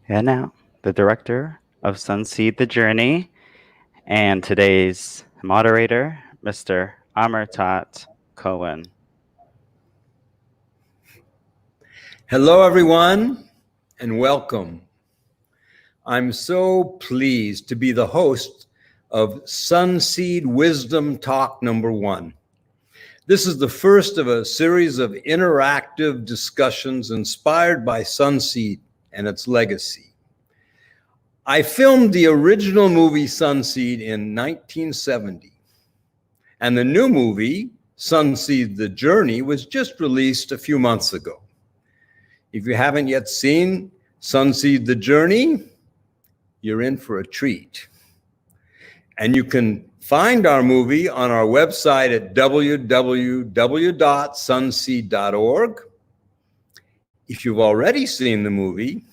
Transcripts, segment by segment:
And now, the director of Sunseed The Journey and today's moderator, Mr. Amartat Cohen. Hello, everyone, and welcome. I'm so pleased to be the host of Sunseed Wisdom Talk number 1. This is the first of a series of interactive discussions inspired by Sunseed and its legacy. I filmed the original movie Sunseed in 1970, and the new movie, Sunseed The Journey, was just released a few months ago. If you haven't yet seen Sunseed The Journey, you're in for a treat. And you can find our movie on our website at www.sunseed.org. If you've already seen the movie,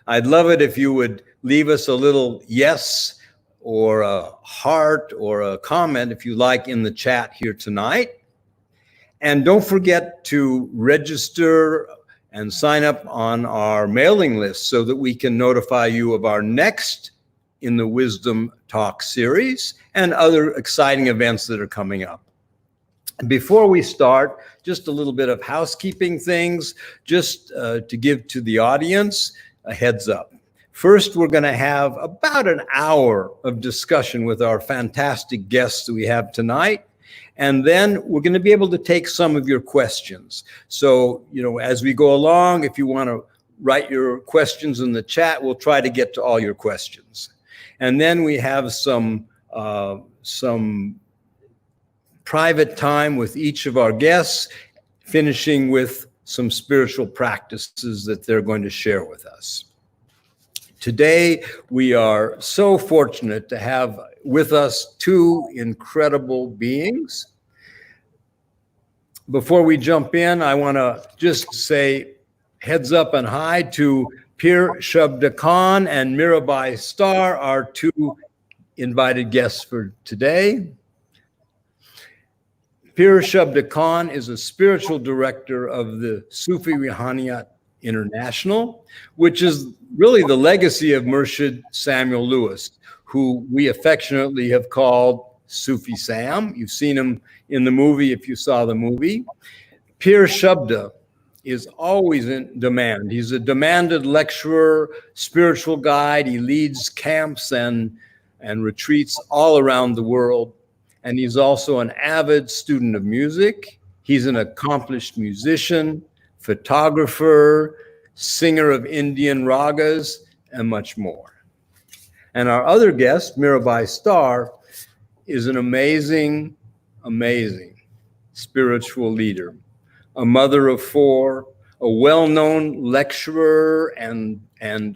I'd love it if you would leave us a little yes or a heart or a comment, if you like, in the chat here tonight. And don't forget to register and sign up on our mailing list so that we can notify you of our next in the Wisdom Talk series and other exciting events that are coming up. Before we start, just a little bit of housekeeping things, just to give to the audience a heads up. First, we're going to have about an hour of discussion with our fantastic guests that we have tonight. And then we're going to be able to take some of your questions. So, as we go along, if you want to write your questions in the chat, we'll try to get to all your questions. And then we have some private time with each of our guests, finishing with some spiritual practices that they're going to share with us. Today, we are so fortunate to have with us two incredible beings. Before we jump in, I want to just say heads up and hi to Pir Shabda Kahn and Mirabai Starr, our two invited guests for today. Pir Shabda Kahn is a spiritual director of the Sufi Ruhaniyat International, which is really the legacy of Murshid Samuel Lewis, who we affectionately have called Sufi Sam. You've seen him in the movie if you saw the movie. Pir Shabda is always in demand. He's a demanded lecturer, spiritual guide. He leads camps and retreats all around the world. And he's also an avid student of music. He's an accomplished musician, photographer, singer of Indian ragas, and much more. And our other guest, Mirabai Starr, is an amazing, amazing spiritual leader, a mother of four, a well-known lecturer and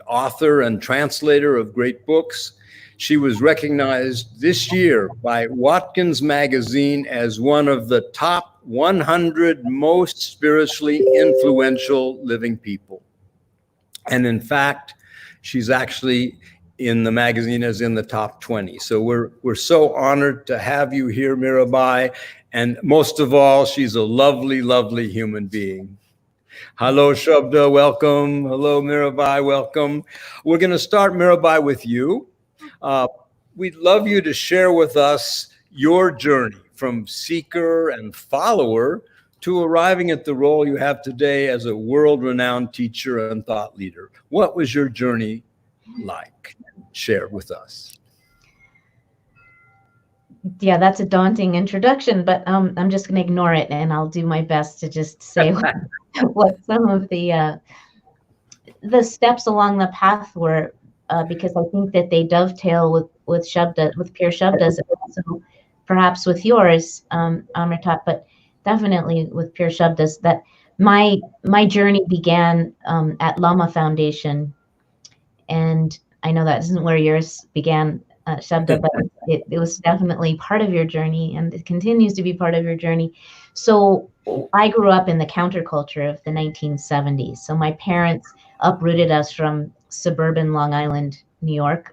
author and translator of great books. She was recognized this year by Watkins Magazine as one of the top 100 most spiritually influential living people. And in fact, she's actually in the magazine as in the top 20. So we're so honored to have you here, Mirabai. And most of all, she's a lovely, lovely human being. Hello, Shabda, welcome. Hello, Mirabai, welcome. We're going to start, Mirabai, with you. We'd love you to share with us your journey from seeker and follower to arriving at the role you have today as a world-renowned teacher and thought leader. What was your journey like? Share with us. Yeah, that's a daunting introduction, but I'm just going to ignore it, and I'll do my best to just say what some of the steps along the path were, because I think that they dovetail with Shabda, with Pir Shabda's, and also perhaps with yours, Amritat, but definitely with Pir Shabda's. That my journey began at Lama Foundation, and I know that isn't where yours began, Shabda, but it was definitely part of your journey, and it continues to be part of your journey. So I grew up in the counterculture of the 1970s. So my parents uprooted us from suburban Long Island, New York,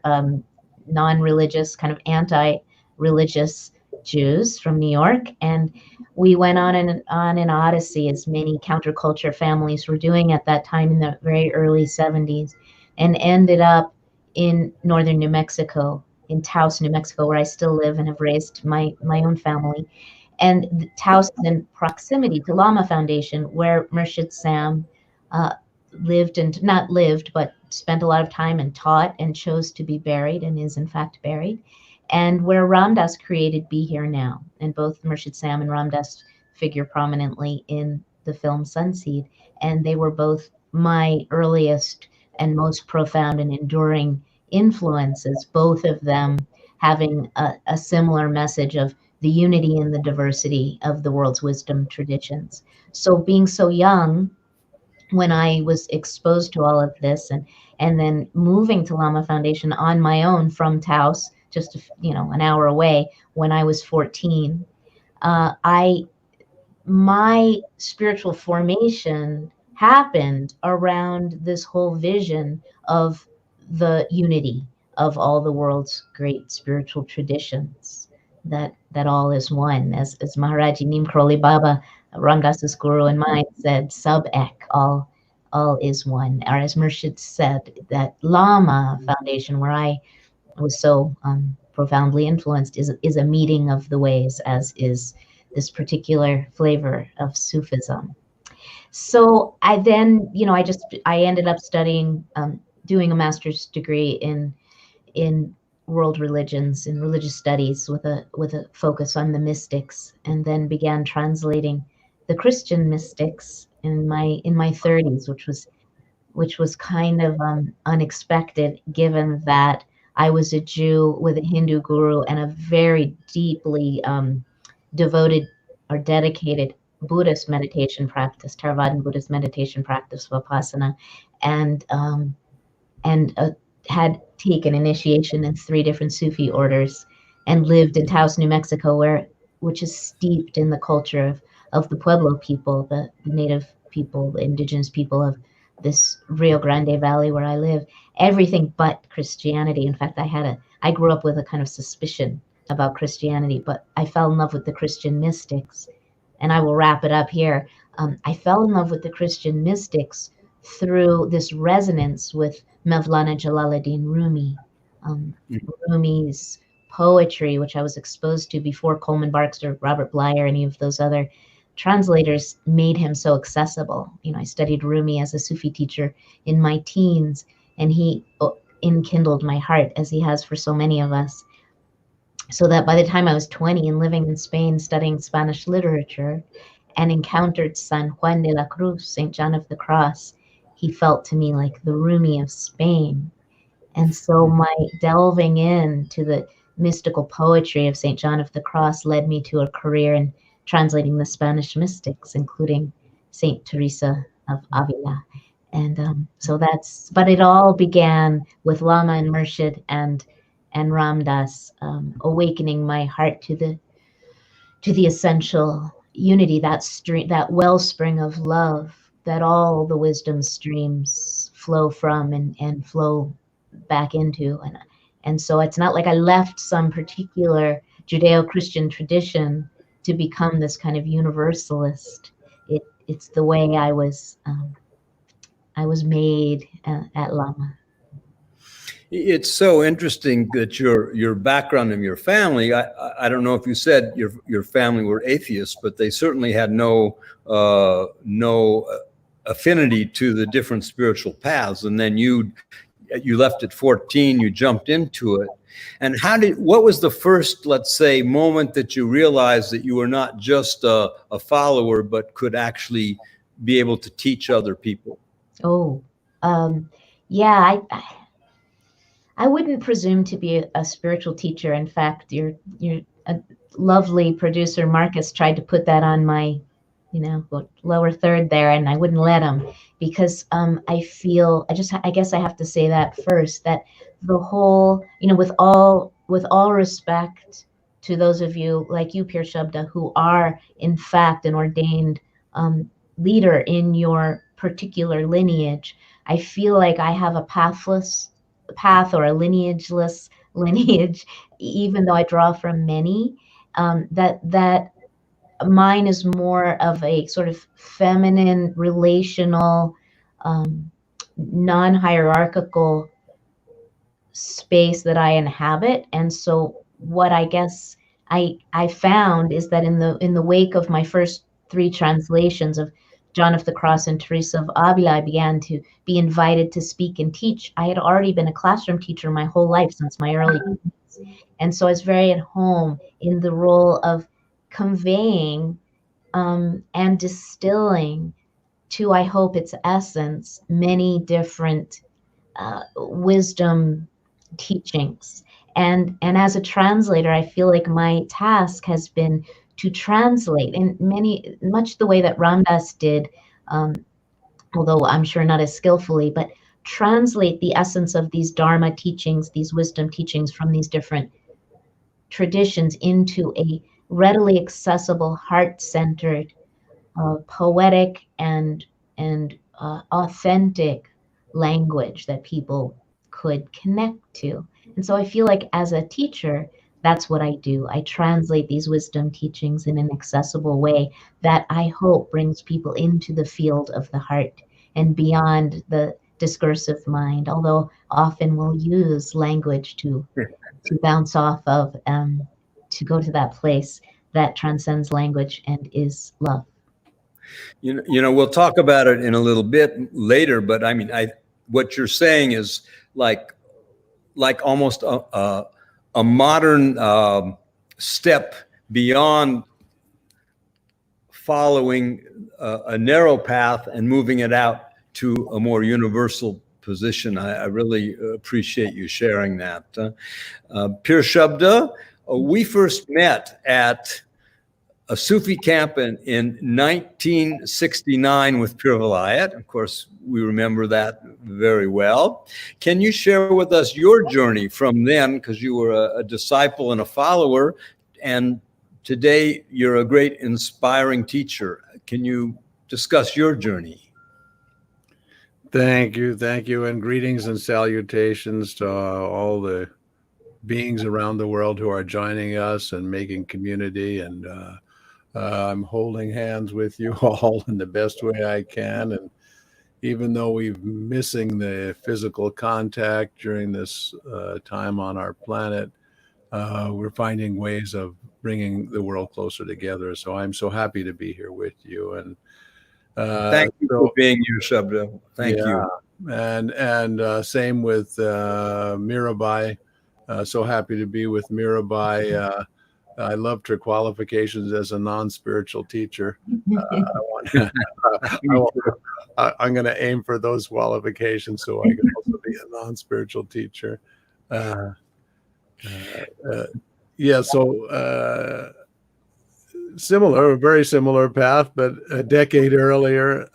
non-religious, kind of anti-religious Jews from New York, and we went on an odyssey, as many counterculture families were doing at that time in the very early 70s, and ended up in northern New Mexico, in Taos, New Mexico, where I still live and have raised my own family. And Taos is in proximity to Lama Foundation, where Murshid Sam lived, and not lived, but spent a lot of time and taught and chose to be buried, and is in fact buried, and where Ram Dass created Be Here Now. And both Murshid Sam and Ram Dass figure prominently in the film Sunseed. And they were both my earliest and most profound and enduring influences, both of them having a similar message of the unity and the diversity of the world's wisdom traditions. So being so young, when I was exposed to all of this, and then moving to Lama Foundation on my own from Taos, just an hour away, when I was 14, my spiritual formation happened around this whole vision of the unity of all the world's great spiritual traditions, that all is one. As Maharaji Neem Karoli Baba, Ram Dass's guru and mine, said, Sub Ek, all is one. Or as Murshid said, that Lama Foundation, where I was so profoundly influenced, is a meeting of the ways, as is this particular flavor of Sufism. So I then, I ended up studying, doing a master's degree in world religions, in religious studies, with a focus on the mystics, and then began translating the Christian mystics in my 30s, which was kind of unexpected, given that I was a Jew with a Hindu guru and a very deeply devoted or dedicated Buddhist meditation practice, Theravadan Buddhist meditation practice, Vipassana, and had taken initiation in 3 different Sufi orders, and lived in Taos, New Mexico, which is steeped in the culture of the Pueblo people, the native people, the indigenous people of this Rio Grande Valley where I live. Everything but Christianity. In fact, I grew up with a kind of suspicion about Christianity, but I fell in love with the Christian mystics. And I will wrap it up here. I fell in love with the Christian mystics through this resonance with Mevlana Jalaluddin Rumi. Rumi's poetry, which I was exposed to before Coleman Barks or Robert Bly or any of those other translators, made him so accessible. I studied Rumi as a Sufi teacher in my teens, and he enkindled my heart, as he has for so many of us. So that by the time I was 20 and living in Spain studying Spanish literature, and encountered San Juan de la Cruz, St. John of the Cross, he felt to me like the Rumi of Spain. And so my delving into the mystical poetry of St. John of the Cross led me to a career in translating the Spanish mystics, including St. Teresa of Avila. And but it all began with Lama and Murshid and Ram Dass, awakening my heart to the essential unity, that wellspring of love that all the wisdom streams flow from and flow back into. And so it's not like I left some particular Judeo-Christian tradition to become this kind of universalist. It's the way I was made at Lama. It's so interesting that your background and your family. I don't know if you said your family were atheists, but they certainly had no affinity to the different spiritual paths. And then you left at 14, you jumped into it. And what was the first, let's say, moment that you realized that you were not just a follower, but could actually be able to teach other people? Oh, yeah, I wouldn't presume to be a spiritual teacher. In fact, your lovely producer Marcus tried to put that on my, lower third there, and I wouldn't let him, because I guess I have to say that first, that the whole, with all respect to those of you like you, Pir Shabda, who are in fact an ordained leader in your particular lineage, I feel like I have a pathless path, or a lineageless lineage, even though I draw from many. That mine is more of a sort of feminine, relational, non-hierarchical space that I inhabit. And so what I guess I found is that in the wake of my first 3 translations of John of the Cross and Teresa of Avila, I began to be invited to speak and teach. I had already been a classroom teacher my whole life, since my early teens. And so I was very at home in the role of conveying and distilling to, I hope, its essence, many different wisdom teachings. And as a translator, I feel like my task has been to translate in much the way that Ramdas did, although I'm sure not as skillfully, but translate the essence of these Dharma teachings, these wisdom teachings from these different traditions into a readily accessible, heart-centered, poetic and authentic language that people could connect to. And so I feel like as a teacher, that's what I do. I translate these wisdom teachings in an accessible way that I hope brings people into the field of the heart and beyond the discursive mind, although often we'll use language to bounce off of, to go to that place that transcends language and is love. We'll talk about it in a little bit later, but I mean, what you're saying is like almost a modern step beyond following a narrow path and moving it out to a more universal position. I really appreciate you sharing that. Pir Shabda, we first met at a Sufi camp in 1969 with Pir Vilayat. Of course, we remember that very well. Can you share with us your journey from then, because you were a disciple and a follower, and today you're a great inspiring teacher. Can you discuss your journey? Thank you, and greetings and salutations to all the beings around the world who are joining us and making community, and I'm holding hands with you all in the best way I can. And even though we're missing the physical contact during this time on our planet, we're finding ways of bringing the world closer together. So I'm so happy to be here with you. And thank you for being here, Shabda. Thank you. And same with Mirabai. So happy to be with Mirabai. I loved her qualifications as a non-spiritual teacher. I'm going to aim for those qualifications so I can also be a non-spiritual teacher. Similar, a very similar path, but a decade earlier,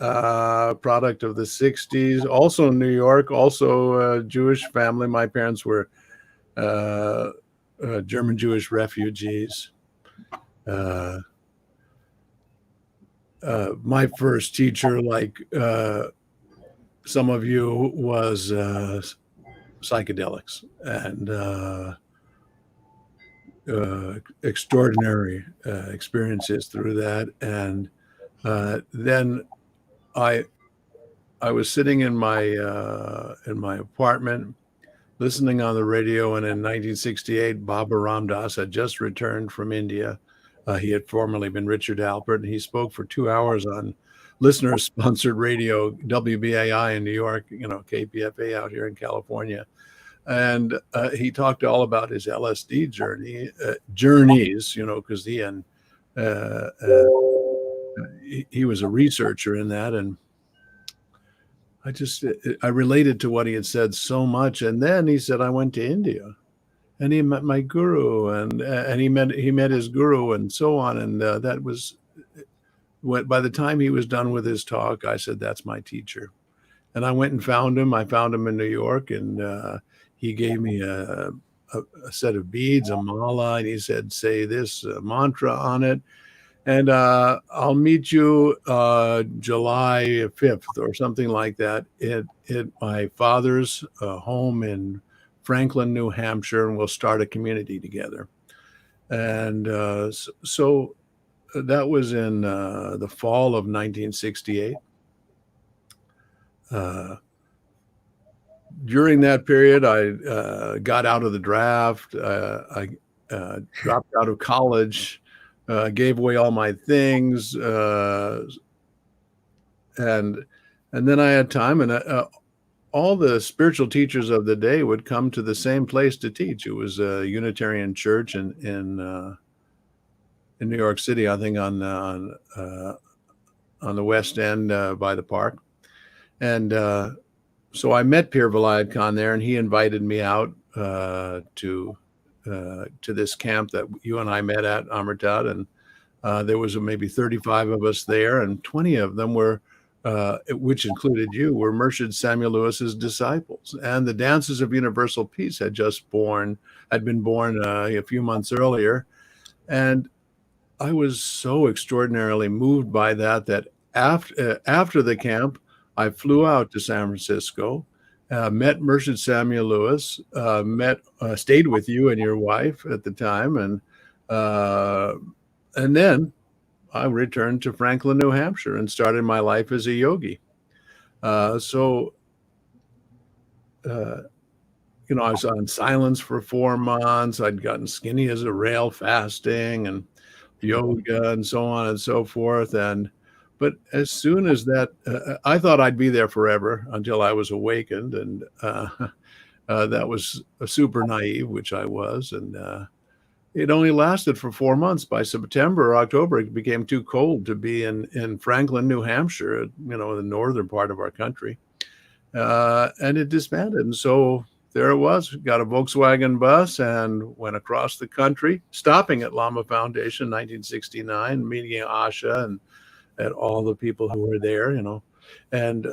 product of the 60s, also in New York, also a Jewish family. My parents were German Jewish refugees. My first teacher, like some of you, was psychedelics and extraordinary experiences through that. And then I was sitting in my apartment listening on the radio, and in 1968, Baba Ram Dass had just returned from India. He had formerly been Richard Alpert, and he spoke for 2 hours on listener-sponsored radio, WBAI in New York, KPFA out here in California. And he talked all about his LSD journeys, because he was a researcher in that. And I related to what he had said so much. And then he said, I went to India and he met my guru and he met his guru and so on. And that was by the time he was done with his talk, I said, that's my teacher. And I went and found him. I found him in New York, and he gave me a set of beads, a mala, and he said, say this mantra on it. And I'll meet you July 5th or something like that at my father's home in Franklin, New Hampshire, and we'll start a community together. And so that was in the fall of 1968. During that period, I got out of the draft. I dropped out of college. Gave away all my things, and then I had time, and all the spiritual teachers of the day would come to the same place to teach. It was a Unitarian church in New York City, I think on the West End by the park, and so I met Pir Shabda Kahn there, and he invited me out to this camp that you and I met at, Amartat, and there was maybe 35 of us there, and 20 of them were, which included you, were Murshid Samuel Lewis's disciples. And the Dances of Universal Peace had been born a few months earlier, and I was so extraordinarily moved by that after the camp, I flew out to San Francisco. Met Murshid Samuel Lewis, stayed with you and your wife at the time, and then I returned to Franklin, New Hampshire, and started my life as a yogi. I was on silence for 4 months. I'd gotten skinny as a rail, fasting and yoga and so on and so forth. But as soon as that, I thought I'd be there forever until I was awakened. And that was super naive, which I was. And it only lasted for 4 months. By September or October, it became too cold to be in Franklin, New Hampshire, the northern part of our country. And it disbanded. And so there it was, got a Volkswagen bus and went across the country, stopping at Lama Foundation, 1969, meeting Asha and at all the people who were there, and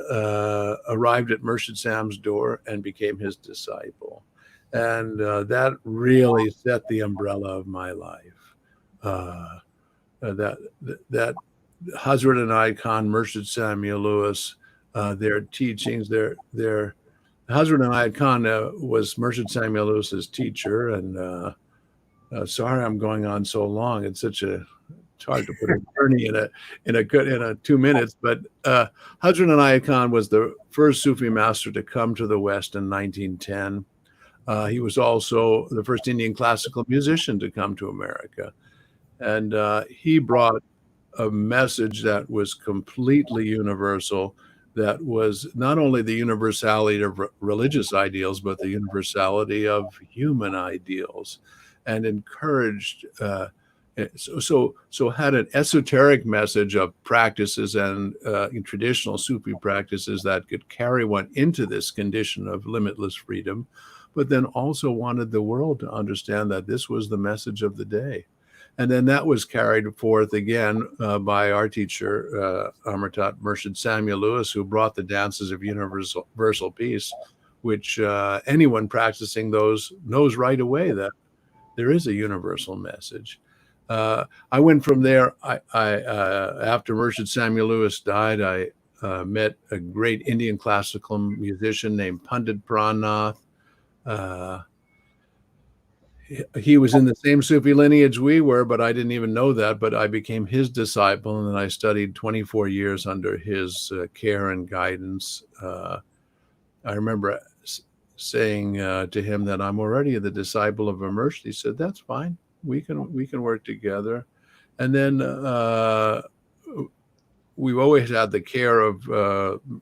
arrived at Murshid Sam's door and became his disciple. And that really set the umbrella of my life. That Hazrat Inayat Khan, Murshid Samuel Lewis, their teachings, their Hazrat Inayat Khan was Murshid Samuel Lewis's teacher. And sorry, I'm going on so long. It's hard to put a journey in 2 minutes, but Hazrat Inayat Khan was the first Sufi master to come to the West in 1910. He was also the first Indian classical musician to come to America. And he brought a message that was completely universal, that was not only the universality of religious ideals, but the universality of human ideals, and encouraged so had an esoteric message of practices and traditional Sufi practices that could carry one into this condition of limitless freedom, but then also wanted the world to understand that this was the message of the day. And then that was carried forth again by our teacher, Amartat Murshid Samuel Lewis, who brought the Dances of Universal Peace, which anyone practicing those knows right away that there is a universal message. I went from there. After Murshid Samuel Lewis died, I met a great Indian classical musician named Pandit Prannath, Uh, he was in the same Sufi lineage we were, but I didn't even know that. But I became his disciple, and then I studied 24 years under his care and guidance. I remember saying to him that I'm already the disciple of Immersion. He said, "That's fine. We can work together." And then we've always had the care of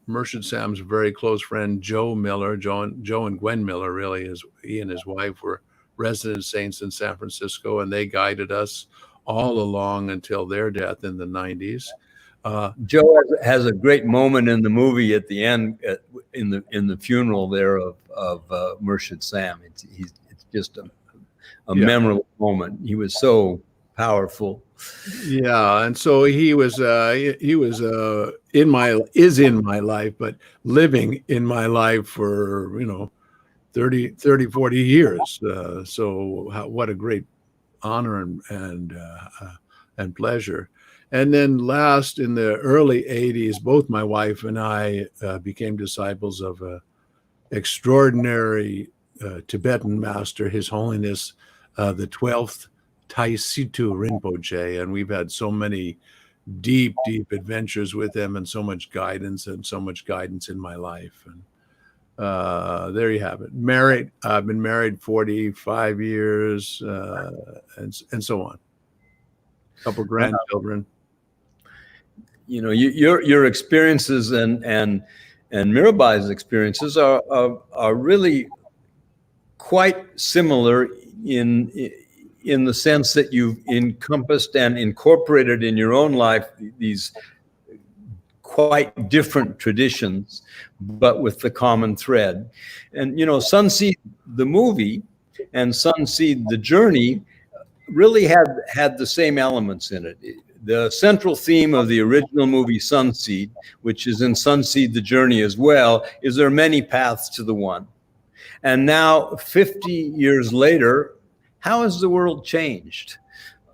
Murshid Sam's very close friend, Joe Miller. Joe and Gwen Miller, really, he and his wife were resident saints in San Francisco, and they guided us all along until their death in the 90s. Joe has a great moment in the movie at the end, in the funeral there of Murshid Sam. It's just a memorable moment. He was so powerful. Yeah, and so he was in my life, but living in my life for 30, 40 years. So what a great honor and pleasure. And then last, in the early 80s, both my wife and I became disciples of an extraordinary Tibetan master, His Holiness the 12th Taisitu Rinpoche. And we've had so many deep adventures with him, and so much guidance in my life. And there you have it. Married, I've been married 45 years, and so on. A couple grandchildren. Your experiences and Mirabai's experiences are really quite similar in the sense that you've encompassed and incorporated in your own life these quite different traditions, but with the common thread. And Sunseed the movie and Sunseed the journey really had the same elements in it. The central theme of the original movie Sunseed, which is in Sunseed the journey as well, is there are many paths to the one. And now, 50 years later, how has the world changed?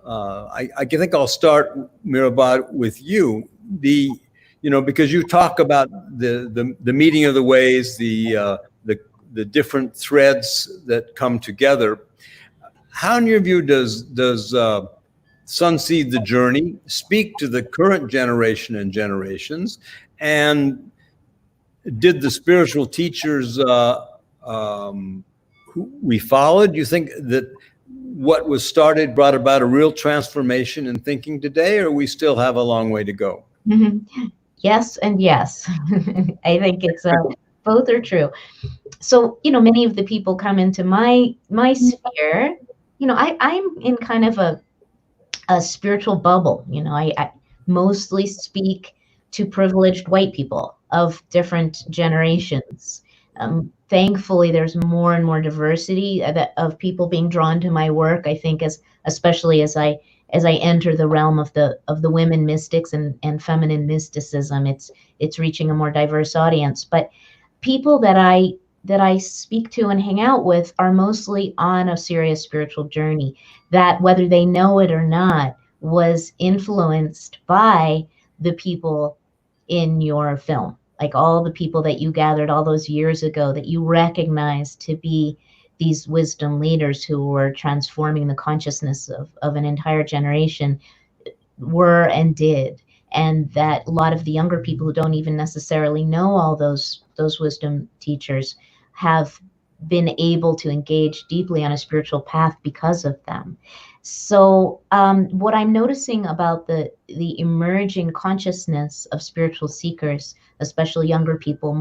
I think I'll start, Mirabai, with you. Because you talk about the meeting of the ways, the different threads that come together. How, in your view, does Sunseed the journey speak to the current generation and generations? And did the spiritual teachers who we followed, you think that what was started brought about a real transformation in thinking today, or we still have a long way to go? Mm-hmm. Yes and yes. I think it's both are true. So, many of the people come into my sphere. I'm in kind of a spiritual bubble. I mostly speak to privileged white people of different generations. Thankfully, there's more and more diversity of people being drawn to my work. I think especially as I enter the realm of the women mystics and feminine mysticism, it's reaching a more diverse audience. But people that I speak to and hang out with are mostly on a serious spiritual journey that, whether they know it or not, was influenced by the people in your film. Like all the people that you gathered all those years ago that you recognized to be these wisdom leaders who were transforming the consciousness of an entire generation were and did. And that a lot of the younger people who don't even necessarily know all those wisdom teachers have been able to engage deeply on a spiritual path because of them. So what I'm noticing about the emerging consciousness of spiritual seekers, especially younger people,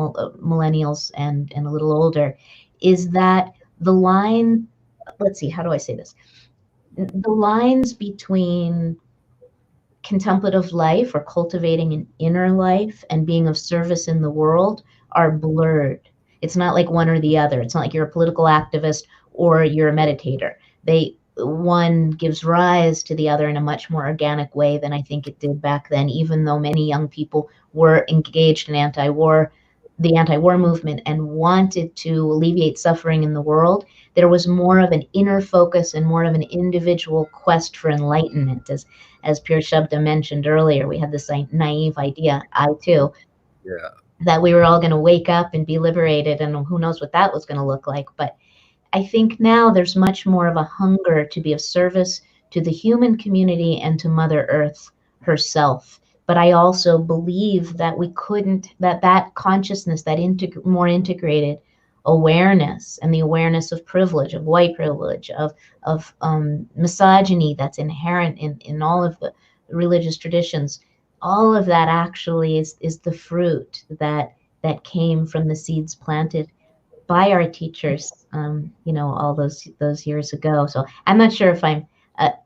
millennials and a little older, is that the line, let's see, how do I say this? The lines between contemplative life or cultivating an inner life and being of service in the world are blurred. It's not like one or the other. It's not like you're a political activist or you're a meditator. One gives rise to the other in a much more organic way than I think it did back then, even though many young people were engaged in the anti-war movement and wanted to alleviate suffering in the world. There was more of an inner focus and more of an individual quest for enlightenment. As Pir Shabda mentioned earlier, we had this naive idea, I too, that we were all going to wake up and be liberated, and who knows what that was going to look like. But I think now there's much more of a hunger to be of service to the human community and to Mother Earth herself. But I also believe that we couldn't, that consciousness, that more integrated awareness, and the awareness of privilege, of white privilege, of misogyny that's inherent in all of the religious traditions, all of that actually is the fruit that came from the seeds planted by our teachers, all those years ago. So I'm not sure if I'm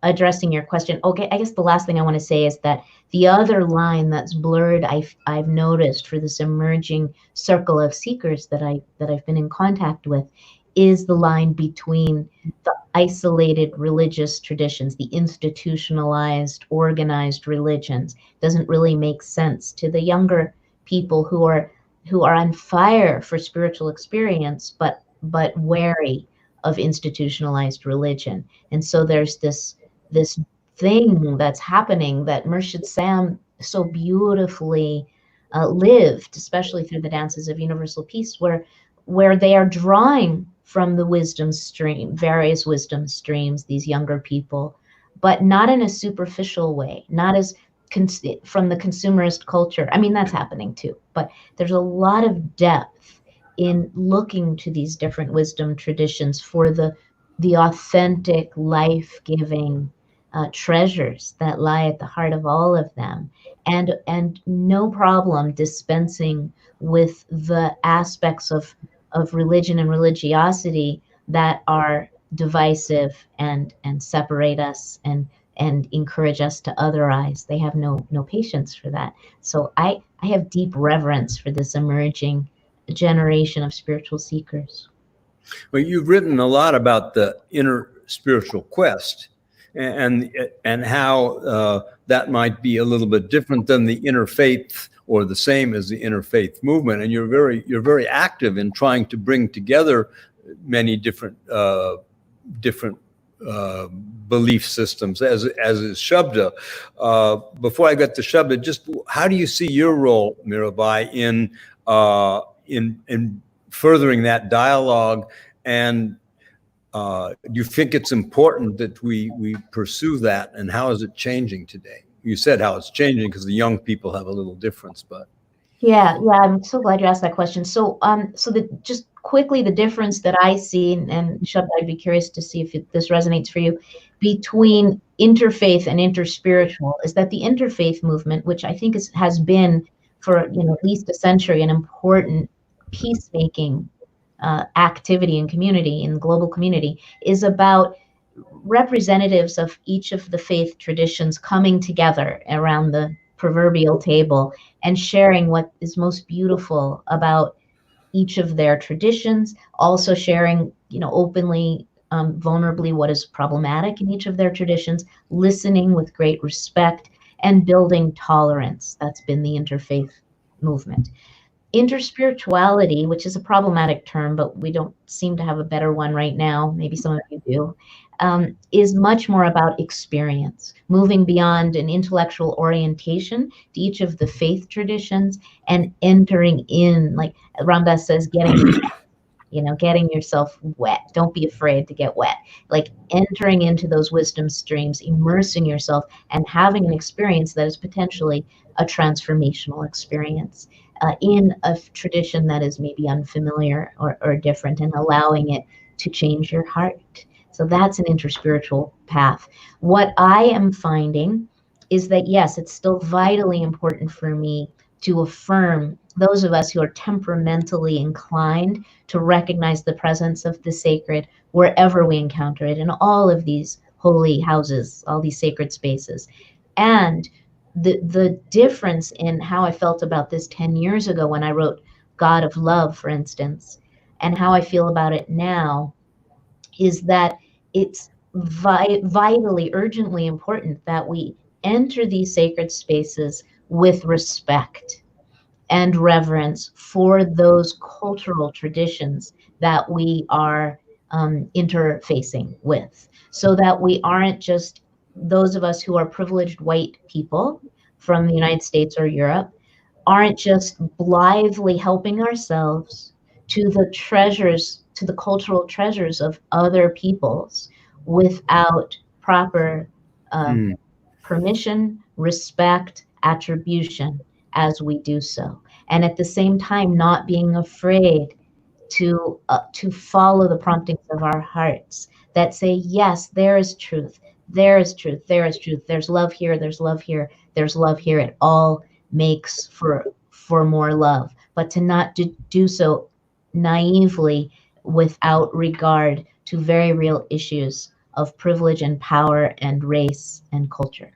addressing your question. Okay, I guess the last thing I want to say is that the other line that's blurred, I've noticed for this emerging circle of seekers that I've been in contact with, is the line between the isolated religious traditions, the institutionalized, organized religions. Doesn't really make sense to the younger people who are on fire for spiritual experience, but wary of institutionalized religion. And so there's this thing that's happening that Murshid Sam so beautifully lived, especially through the dances of universal peace, where they are drawing from the wisdom stream, various wisdom streams, these younger people, but not in a superficial way, not as from the consumerist culture. I mean, that's happening too, but there's a lot of depth in looking to these different wisdom traditions for the authentic, life-giving treasures that lie at the heart of all of them, and no problem dispensing with the aspects of religion and religiosity that are divisive and separate us and encourage us to otherize. They have no patience for that. So I have deep reverence for this emerging generation of spiritual seekers. Well, you've written a lot about the inner spiritual quest and how that might be a little bit different than the interfaith, or the same as the interfaith movement. And you're very active in trying to bring together many different belief systems, as is Shabda. Before I get to Shabda, just how do you see your role, Mirabai, in furthering that dialogue? And do you think it's important that we pursue that? And how is it changing today? You said how it's changing because the young people have a little difference, but yeah, I'm so glad you asked that question. So just quickly, the difference that I see, and Shabda, I'd be curious to see if this resonates for you, between interfaith and interspiritual, is that the interfaith movement, which I think has been for at least a century an important peacemaking activity in community, in the global community, is about representatives of each of the faith traditions coming together around the proverbial table and sharing what is most beautiful about each of their traditions, also sharing, openly, vulnerably, what is problematic in each of their traditions, listening with great respect, and building tolerance. That's been the interfaith movement. Interspirituality, which is a problematic term, but we don't seem to have a better one right now, maybe some of you do, is much more about experience, moving beyond an intellectual orientation to each of the faith traditions and entering in, like Ramdas says, getting yourself wet. Don't be afraid to get wet. Like entering into those wisdom streams, immersing yourself, and having an experience that is potentially a transformational experience in a tradition that is maybe unfamiliar or different, and allowing it to change your heart. So that's an interspiritual path. What I am finding is that, yes, it's still vitally important for me to affirm those of us who are temperamentally inclined to recognize the presence of the sacred wherever we encounter it, in all of these holy houses, all these sacred spaces. And the difference in how I felt about this 10 years ago when I wrote God of Love, for instance, and how I feel about it now, is that it's vitally, urgently important that we enter these sacred spaces with respect and reverence for those cultural traditions that we are interfacing with, so that we aren't just, those of us who are privileged white people from the United States or Europe, aren't just blithely helping ourselves to the treasures, to the cultural treasures of other peoples without proper permission, respect, attribution as we do so. And at the same time, not being afraid to follow the promptings of our hearts that say, yes, there is truth, there is truth, there is truth. There's love here, there's love here, there's love here. It all makes for more love. But to not do so naively without regard to very real issues of privilege and power and race and culture.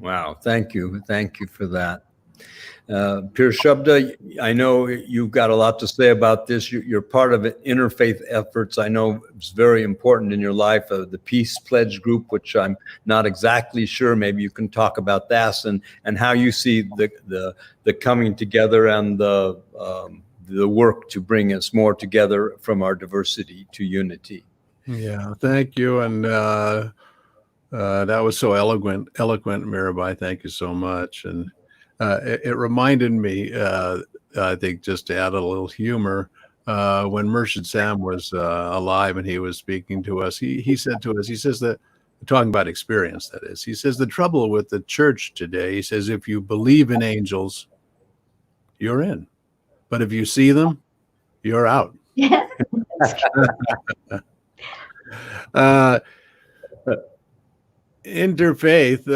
Wow, thank you for that. Pir Shabda, I know you've got a lot to say about this. You're part of interfaith efforts. I know it's very important in your life, the Peace Pledge group, which I'm not exactly sure. Maybe you can talk about that and how you see the coming together and the work to bring us more together from our diversity to unity. Yeah, thank you. And that was so eloquent, Mirabai. Thank you so much. And it reminded me, I think, just to add a little humor, when Murshid Sam was alive and he was speaking to us, he said to us, he says that, talking about experience, that is, he says, the trouble with the church today, he says, if you believe in angels, you're in. But if you see them, you're out. Yeah. Interfaith,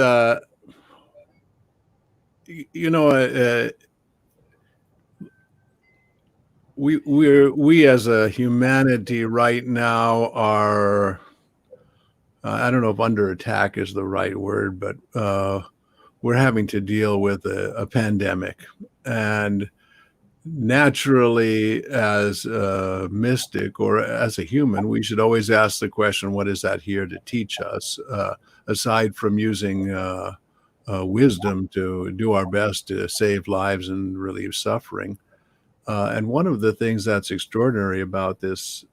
we as a humanity right now are, I don't know if under attack is the right word, but we're having to deal with a pandemic. And naturally, as a mystic or as a human, we should always ask the question, what is that here to teach us, aside from using wisdom to do our best to save lives and relieve suffering. And one of the things that's extraordinary about this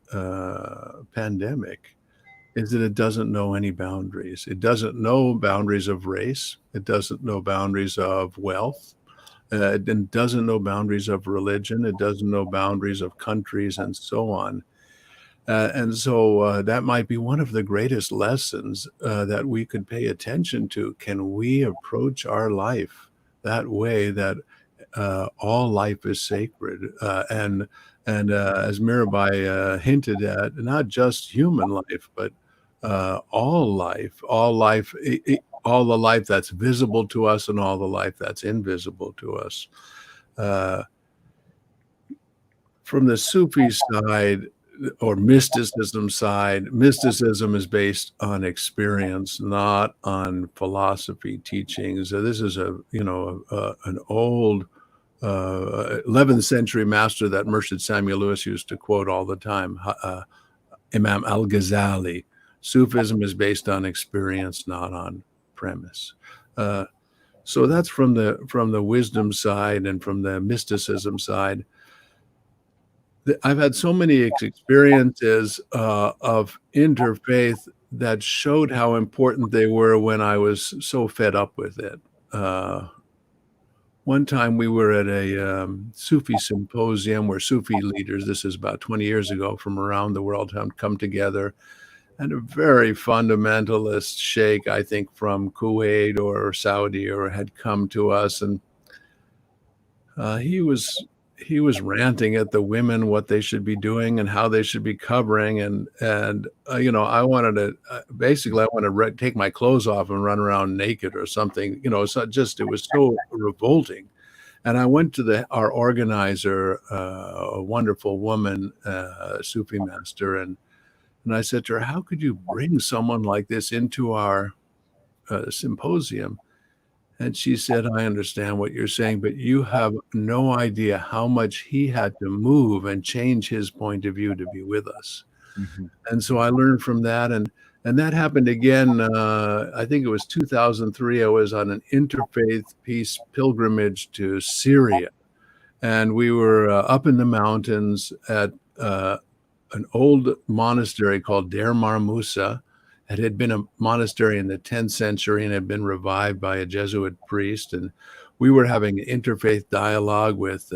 pandemic is that it doesn't know any boundaries. It doesn't know boundaries of race. It doesn't know boundaries of wealth. It doesn't know boundaries of religion. It doesn't know boundaries of countries and so on. And so that might be one of the greatest lessons that we could pay attention to. Can we approach our life that way, that all life is sacred? And as Mirabai hinted at, not just human life, but all life, all the life that's visible to us and all the life that's invisible to us. From the Sufi side, or mysticism side, mysticism is based on experience, not on philosophy teachings. This is an old 11th century master that Murshid Samuel Lewis used to quote all the time, Imam al-Ghazali. Sufism is based on experience, not on premise. So that's from the wisdom side and from the mysticism side. I've had so many experiences of interfaith that showed how important they were when I was so fed up with it. One time we were at a Sufi symposium where Sufi leaders, this is about 20 years ago, from around the world had come together. And a very fundamentalist sheikh, I think from Kuwait or Saudi, or had come to us, and he was ranting at the women, what they should be doing and how they should be covering. And I wanted to, basically, I want to take my clothes off and run around naked or something. It's not just, it was so revolting. And I went to our organizer, a wonderful woman, Sufi master, and I said to her, how could you bring someone like this into our symposium? And she said, I understand what you're saying, but you have no idea how much he had to move and change his point of view to be with us. Mm-hmm. And so I learned from that. And that happened again. I think it was 2003. I was on an interfaith peace pilgrimage to Syria. And we were up in the mountains at an old monastery called Der Mar Musa. It had been a monastery in the 10th century and had been revived by a Jesuit priest. And we were having an interfaith dialogue with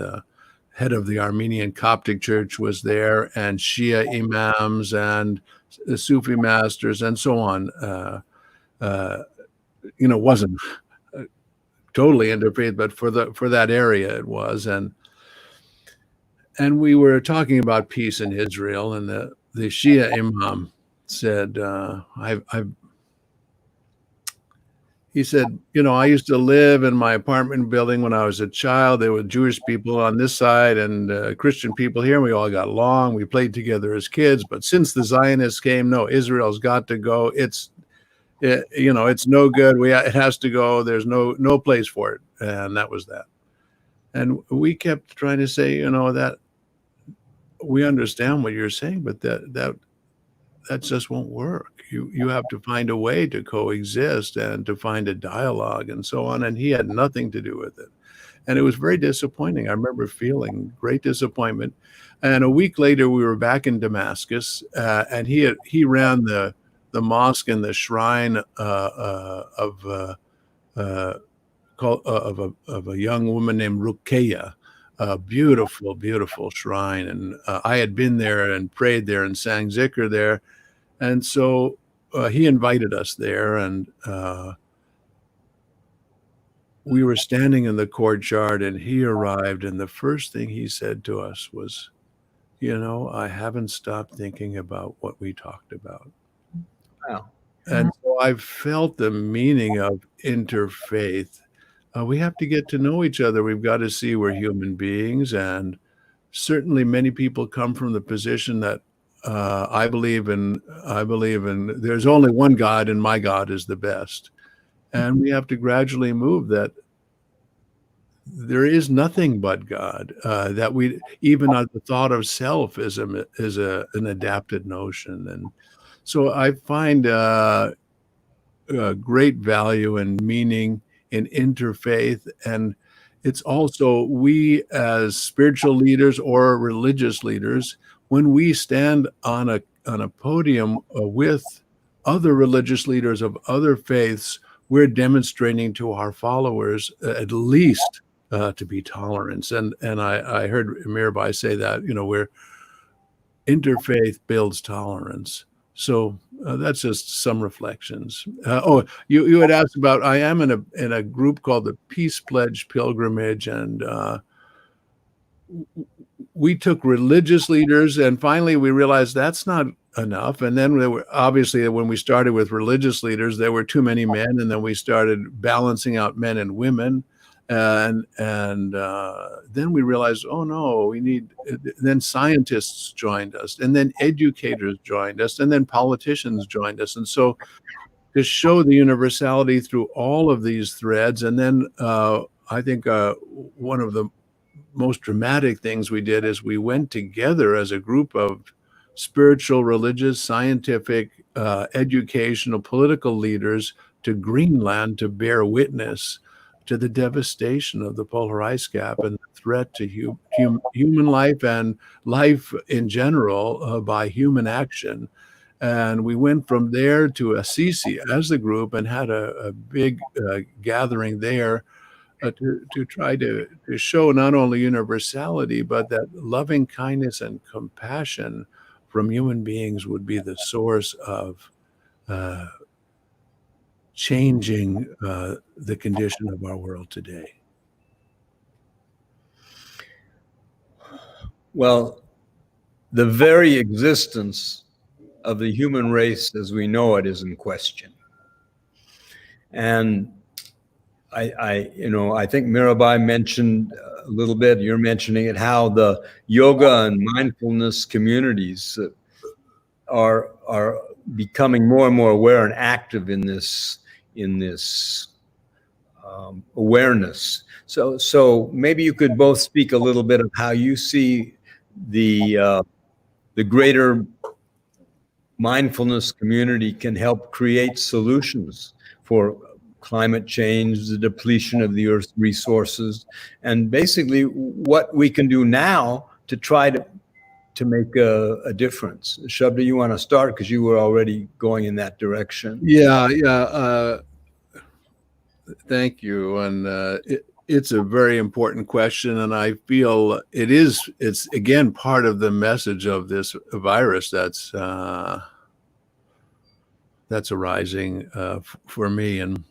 head of the Armenian Coptic Church was there, and Shia imams and the Sufi masters and so on. Wasn't totally interfaith, but for that area it was. And we were talking about peace in Israel, and the Shia imam said, he said, I used to live in my apartment building when I was a child. There were Jewish people on this side and Christian people here. And we all got along. We played together as kids. But since the Zionists came, no, Israel's got to go. It's no good. It has to go. There's no place for it. And that was that. And we kept trying to say, that we understand what you're saying, but that just won't work. You have to find a way to coexist and to find a dialogue and so on. And he had nothing to do with it. And it was very disappointing. I remember feeling great disappointment. And a week later, we were back in Damascus, and he ran the mosque and the shrine of a young woman named Ruqayya, a beautiful, beautiful shrine. And I had been there and prayed there and sang zikr there. And so he invited us there, and we were standing in the courtyard, and he arrived. And the first thing he said to us was, I haven't stopped thinking about what we talked about. Wow. And so I felt the meaning of interfaith. We have to get to know each other. We've got to see we're human beings. And certainly many people come from the position that I believe in there's only one God, and my God is the best. And we have to gradually move that there is nothing but God, that we, even the thought of self is an adapted notion. And so I find great value and meaning in interfaith. And it's also, we as spiritual leaders or religious leaders, when we stand on a podium with other religious leaders of other faiths, we're demonstrating to our followers at least to be tolerant. And I heard Mirabai say that, where interfaith builds tolerance. So that's just some reflections. You had asked about, I am in a group called the Peace Pledge Pilgrimage, and we took religious leaders, and finally we realized that's not enough. And then there were, obviously, when we started with religious leaders, there were too many men, and then we started balancing out men and women. And then we realized, oh no, we need, then scientists joined us, and then educators joined us, and then politicians joined us. And so to show the universality through all of these threads. And then I think one of the most dramatic things we did is we went together as a group of spiritual, religious, scientific, educational, political leaders to Greenland to bear witness to the devastation of the polar ice cap and the threat to human life and life in general by human action. And we went from there to Assisi as a group and had a big gathering there to try to show not only universality, but that loving kindness and compassion from human beings would be the source of changing the condition of our world today. Well, the very existence of the human race as we know it is in question. And I think Mirabai mentioned a little bit, you're mentioning it, how the yoga and mindfulness communities are becoming more and more aware and active in this awareness. So maybe you could both speak a little bit of how you see the greater mindfulness community can help create solutions for climate change, the depletion of the Earth's resources, and basically what we can do now to try to make a difference. Shabda, you want to start because you were already going in that direction. Yeah. Thank you. And it's a very important question, and I feel it's again part of the message of this virus that's arising for me. And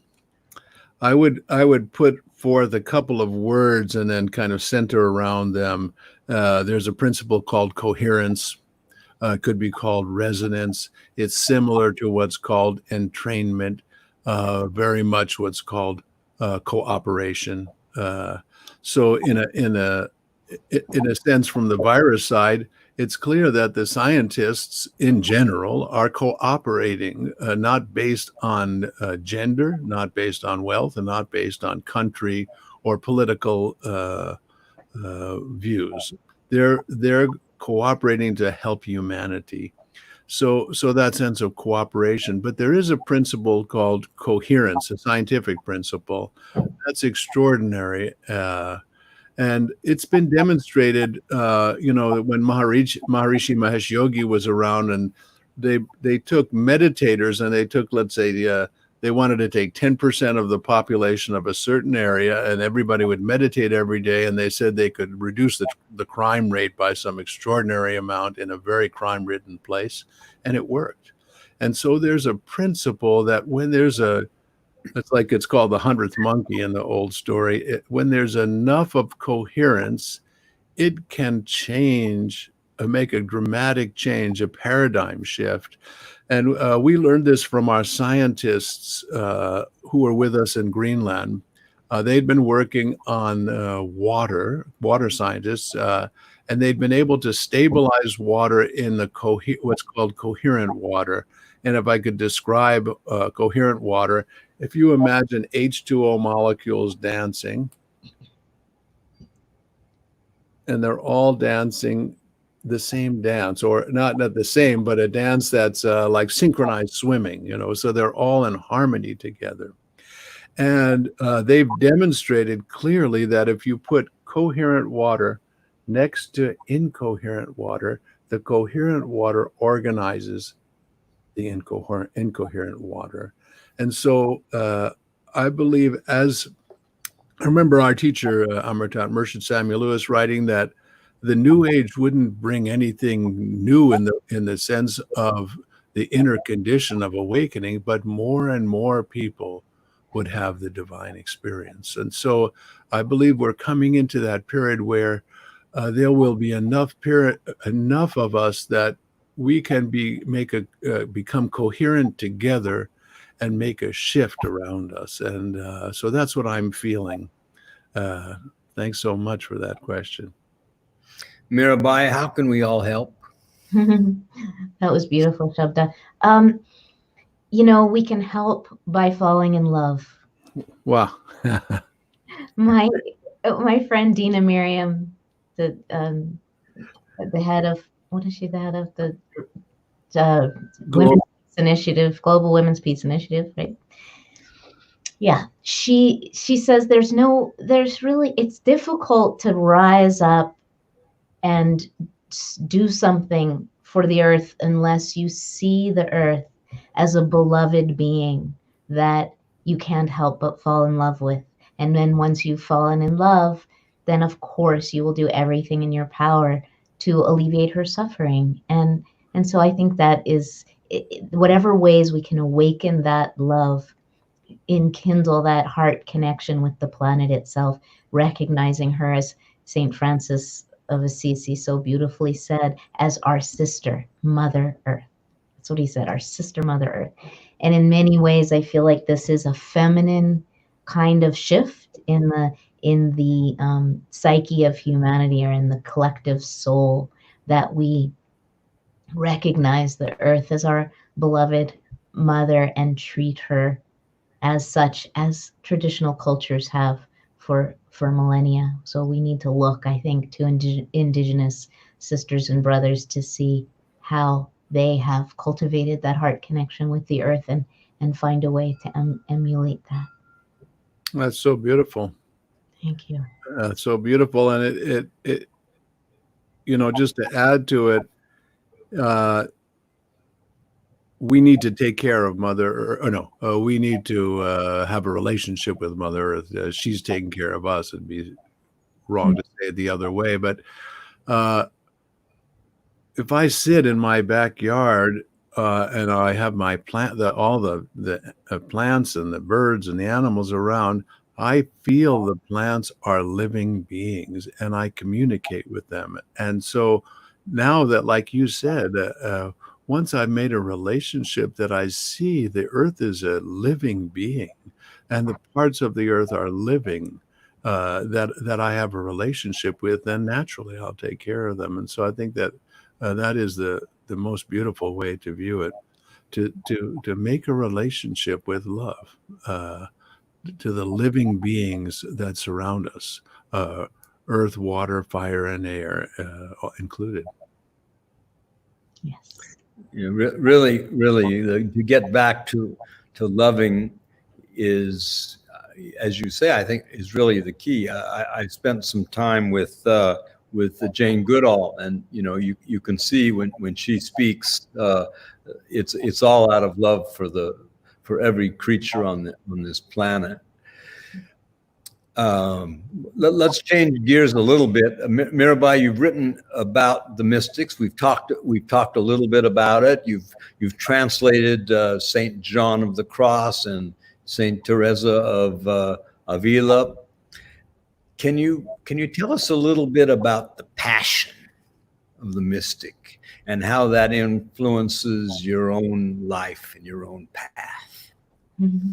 I would put forth a couple of words and then kind of center around them. There's a principle called coherence. Could be called resonance. It's similar to what's called entrainment, very much what's called cooperation. So in a sense, from the virus side, it's clear that the scientists in general are cooperating, not based on gender, not based on wealth, and not based on country or political views. They're cooperating to help humanity. So that sense of cooperation. But there is a principle called coherence, a scientific principle that's extraordinary. And it's been demonstrated, when Maharishi Mahesh Yogi was around, and they took meditators, and they took, let's say, they wanted to take 10% of the population of a certain area, and everybody would meditate every day. And they said they could reduce the crime rate by some extraordinary amount in a very crime-ridden place. And it worked. And so there's a principle that when there's it's called the 100th monkey in the old story. When there's enough of coherence, it can change, make a dramatic change, a paradigm shift. And we learned this from our scientists who were with us in Greenland. They'd been working on water scientists, and they'd been able to stabilize water in the what's called coherent water. And if I could describe coherent water, if you imagine H2O molecules dancing, and they're all dancing the same dance, or not the same, but a dance that's like synchronized swimming, so they're all in harmony together. And they've demonstrated clearly that if you put coherent water next to incoherent water, the coherent water organizes the incoherent water. And so I believe, as I remember our teacher, Amartat Murshid Samuel Lewis, writing that the New Age wouldn't bring anything new in the sense of the inner condition of awakening, but more and more people would have the divine experience. And so I believe we're coming into that period where there will be enough of us that we can become coherent together and make a shift around us. And so that's what I'm feeling. Thanks so much for that question. Mirabai, how can we all help? That was beautiful, Shabda. We can help by falling in love. Wow. My friend Dina Miriam, the head of, what is she, the head of the Women's Peace Initiative, Global Women's Peace Initiative, right? Yeah, she says it's difficult to rise up and do something for the earth unless you see the earth as a beloved being that you can't help but fall in love with. And then once you've fallen in love, then of course you will do everything in your power to alleviate her suffering. And so I think that is, whatever ways we can awaken that love, enkindle that heart connection with the planet itself, recognizing her, as St. Francis of Assisi so beautifully said, as our sister, Mother Earth. That's what he said, our sister, Mother Earth. And in many ways, I feel like this is a feminine kind of shift in the psyche of humanity, or in the collective soul, that we recognize the earth as our beloved mother and treat her as such, as traditional cultures have for millennia. So we need to look, I think, to Indigenous sisters and brothers to see how they have cultivated that heart connection with the earth, and find a way to emulate that. That's so beautiful. Thank you. So beautiful. And it just to add to it, we need to take care of Mother, or no, we need to have a relationship with Mother Earth. She's taking care of us. It'd be wrong to say it the other way. But if I sit in my backyard and I have my all the plants and the birds and the animals around, I feel the plants are living beings and I communicate with them. And so now that, like you said, once I've made a relationship that I see the earth is a living being and the parts of the earth are living, that I have a relationship with, then naturally I'll take care of them. And so I think that that is the most beautiful way to view it, to make a relationship with love, to the living beings that surround us, earth, water, fire, and air included. Yes. Really, to get back to loving is, as you say, I think is really the key. I spent some time with Jane Goodall, and you can see when she speaks, it's all out of love for every creature on this planet. Let's change gears a little bit. Mirabai, you've written about the mystics. We've talked a little bit about it. You've translated Saint John of the Cross and Saint Teresa of Avila. Can you tell us a little bit about the passion of the mystic and how that influences your own life and your own path? Mm-hmm.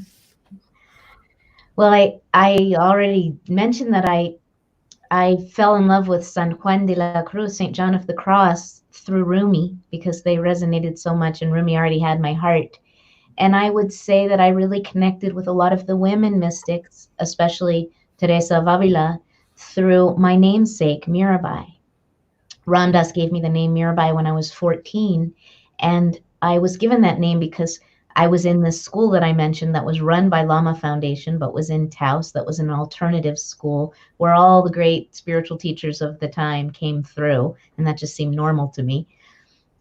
Well, I already mentioned that I fell in love with San Juan de la Cruz, St. John of the Cross, through Rumi, because they resonated so much, and Rumi already had my heart. And I would say that I really connected with a lot of the women mystics, especially Teresa of Avila, through my namesake, Mirabai. Ram Dass gave me the name Mirabai when I was 14, and I was given that name because I was in this school that I mentioned that was run by Lama Foundation, but was in Taos, that was an alternative school where all the great spiritual teachers of the time came through, and that just seemed normal to me.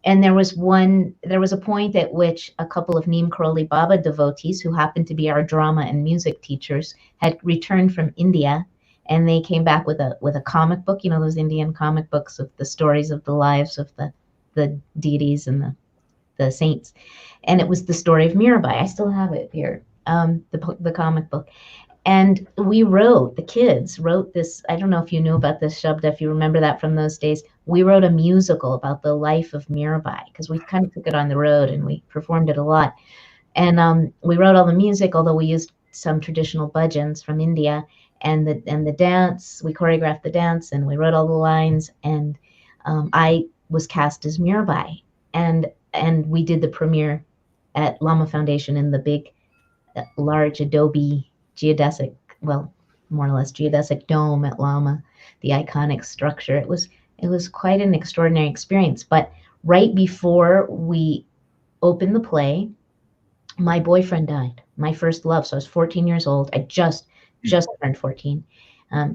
And there was a point at which a couple of Neem Karoli Baba devotees, who happened to be our drama and music teachers, had returned from India, and they came back with a comic book, those Indian comic books of the stories of the lives of the deities and the saints. And it was the story of Mirabai. I still have it here, the comic book. And the kids wrote this. I don't know if you knew about this, Shabda, if you remember that from those days. We wrote a musical about the life of Mirabai, because we kind of took it on the road and we performed it a lot. And we wrote all the music, although we used some traditional bhajans from India, and the dance. We choreographed the dance and we wrote all the lines. And I was cast as Mirabai, and we did the premiere at Lama Foundation in the big, large adobe geodesic, well, more or less geodesic dome at Lama, the iconic structure. It was quite an extraordinary experience. But right before we opened the play, my boyfriend died, my first love. So I was 14 years old. I just turned 14.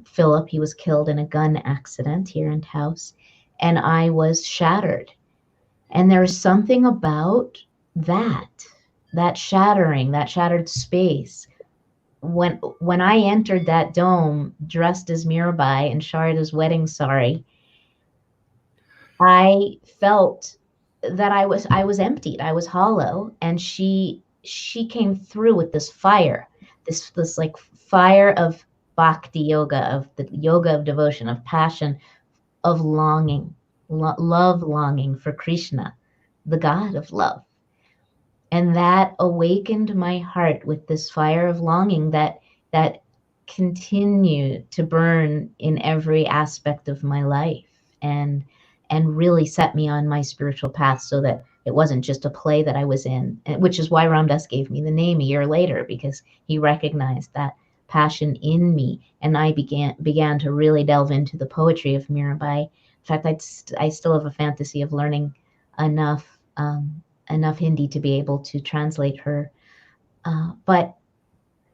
Philip, he was killed in a gun accident here in Taos, and I was shattered. And there's something about that shattering, that shattered space. When I entered that dome dressed as Mirabai in Sharda's wedding sari, I felt that I was emptied. I was hollow, and she came through with this fire, this like fire of bhakti yoga, of the yoga of devotion, of passion, of longing, love longing for Krishna, the God of love. And that awakened my heart with this fire of longing that continued to burn in every aspect of my life, and really set me on my spiritual path, so that it wasn't just a play that I was in, which is why Ram Dass gave me the name a year later, because he recognized that passion in me, and I began to really delve into the poetry of Mirabai. In fact, I still have a fantasy of learning enough Hindi to be able to translate her. But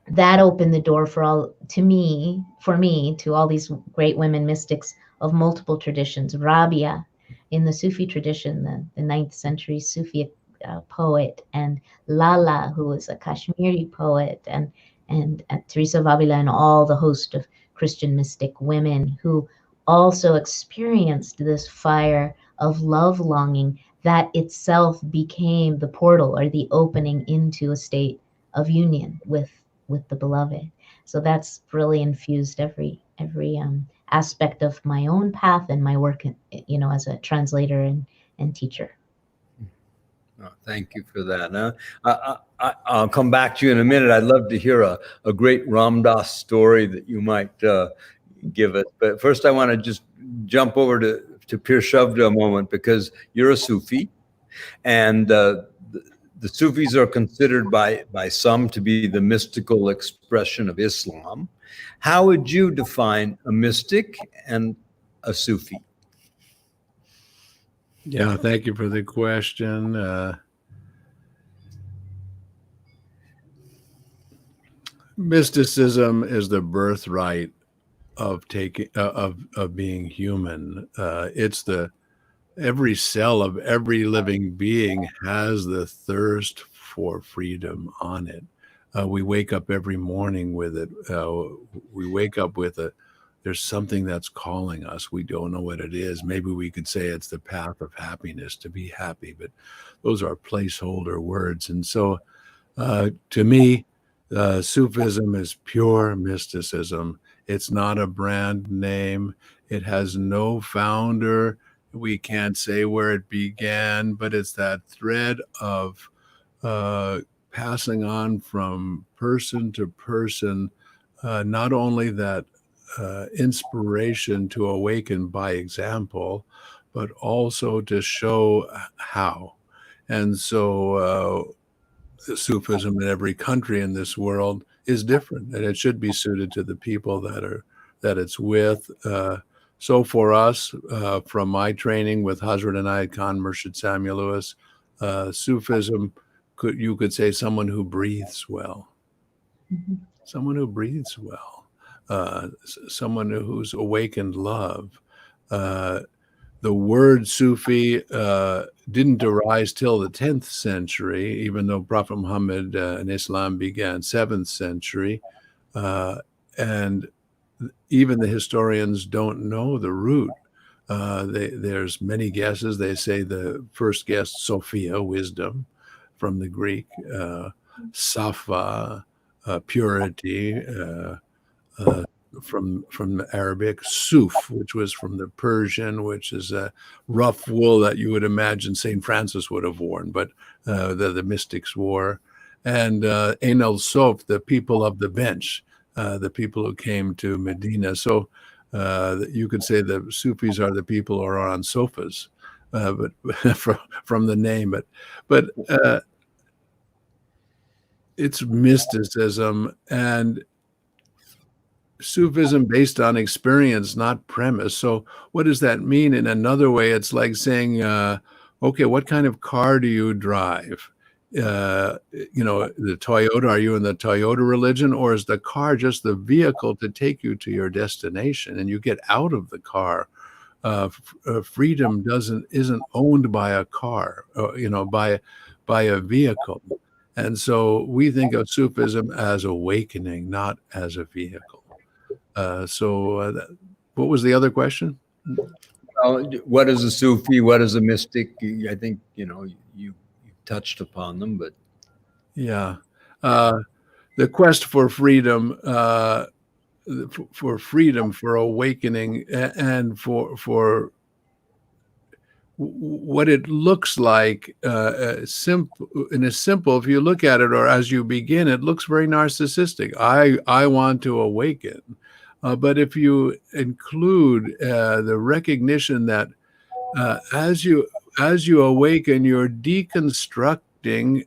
that opened the door for me, to all these great women mystics of multiple traditions. Rabia, in the Sufi tradition, the 9th century Sufi poet, and Lala, who was a Kashmiri poet, and Teresa of Avila, and all the host of Christian mystic women who also experienced this fire of love longing that itself became the portal or the opening into a state of union with the beloved. So that's really infused every aspect of my own path and my work, as a translator and teacher. Oh, thank you for that. I'll come back to you in a minute. I'd love to hear a great Ram Dass story that you might give us. But first, I want to just jump over to Pir Shabda a moment, because you're a Sufi, and the Sufis are considered by some to be the mystical expression of Islam. How would you define a mystic and a Sufi? Yeah, thank you for the question. Mysticism is the birthright of being human. It's every cell of every living being has the thirst for freedom on it. We wake up every morning with it. We wake up with there's something that's calling us. We don't know what it is. Maybe we could say it's the path of happiness, to be happy, but those are placeholder words. And so to me, Sufism is pure mysticism. It's not a brand name. It has no founder. We can't say where it began, but it's that thread of passing on from person to person, not only that inspiration to awaken by example, but also to show how. And so Sufism in every country in this world is different, and it should be suited to the people that it's with. So for us, from my training with Hazrat Inayat Khan, Murshid Samuel Lewis, Sufism, you could say someone who breathes well, someone who breathes well, someone who's awakened love. The word Sufi didn't arise till the 10th century, even though Prophet Muhammad and Islam began 7th century. And even the historians don't know the root. There's many guesses. They say the first guess, Sophia, wisdom, from the Greek, Safa, purity, from the Arabic, Suf, which was from the Persian, which is a rough wool that you would imagine St. Francis would have worn, but the mystics wore. And Ain al-Sof, the people of the bench, the people who came to Medina. So you could say the Sufis are the people who are on sofas, but from the name. But it's mysticism, and Sufism based on experience, not premise. So what does that mean? In another way, it's like saying, okay, what kind of car do you drive? The Toyota, are you in the Toyota religion, or is the car just the vehicle to take you to your destination and you get out of the car? Freedom isn't owned by a car, by a vehicle. And so we think of Sufism as awakening, not as a vehicle. What was the other question? What is a Sufi? What is a mystic? I think, you touched upon them, but. Yeah. The quest for freedom, for awakening, and for what it looks like, simple, if you look at it, or as you begin, it looks very narcissistic. I want to awaken. But if you include the recognition that as you awaken, you're deconstructing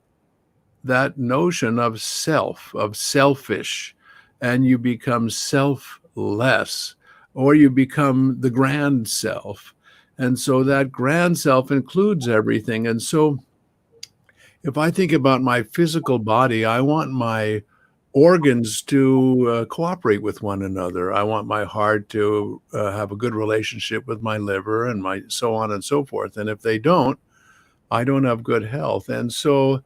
that notion of self, of selfish, and you become selfless, or you become the grand self. And so that grand self includes everything. And so if I think about my physical body, I want my organs to cooperate with one another. I want my heart to have a good relationship with my liver, and my so on and so forth. And if they don't, I don't have good health. And so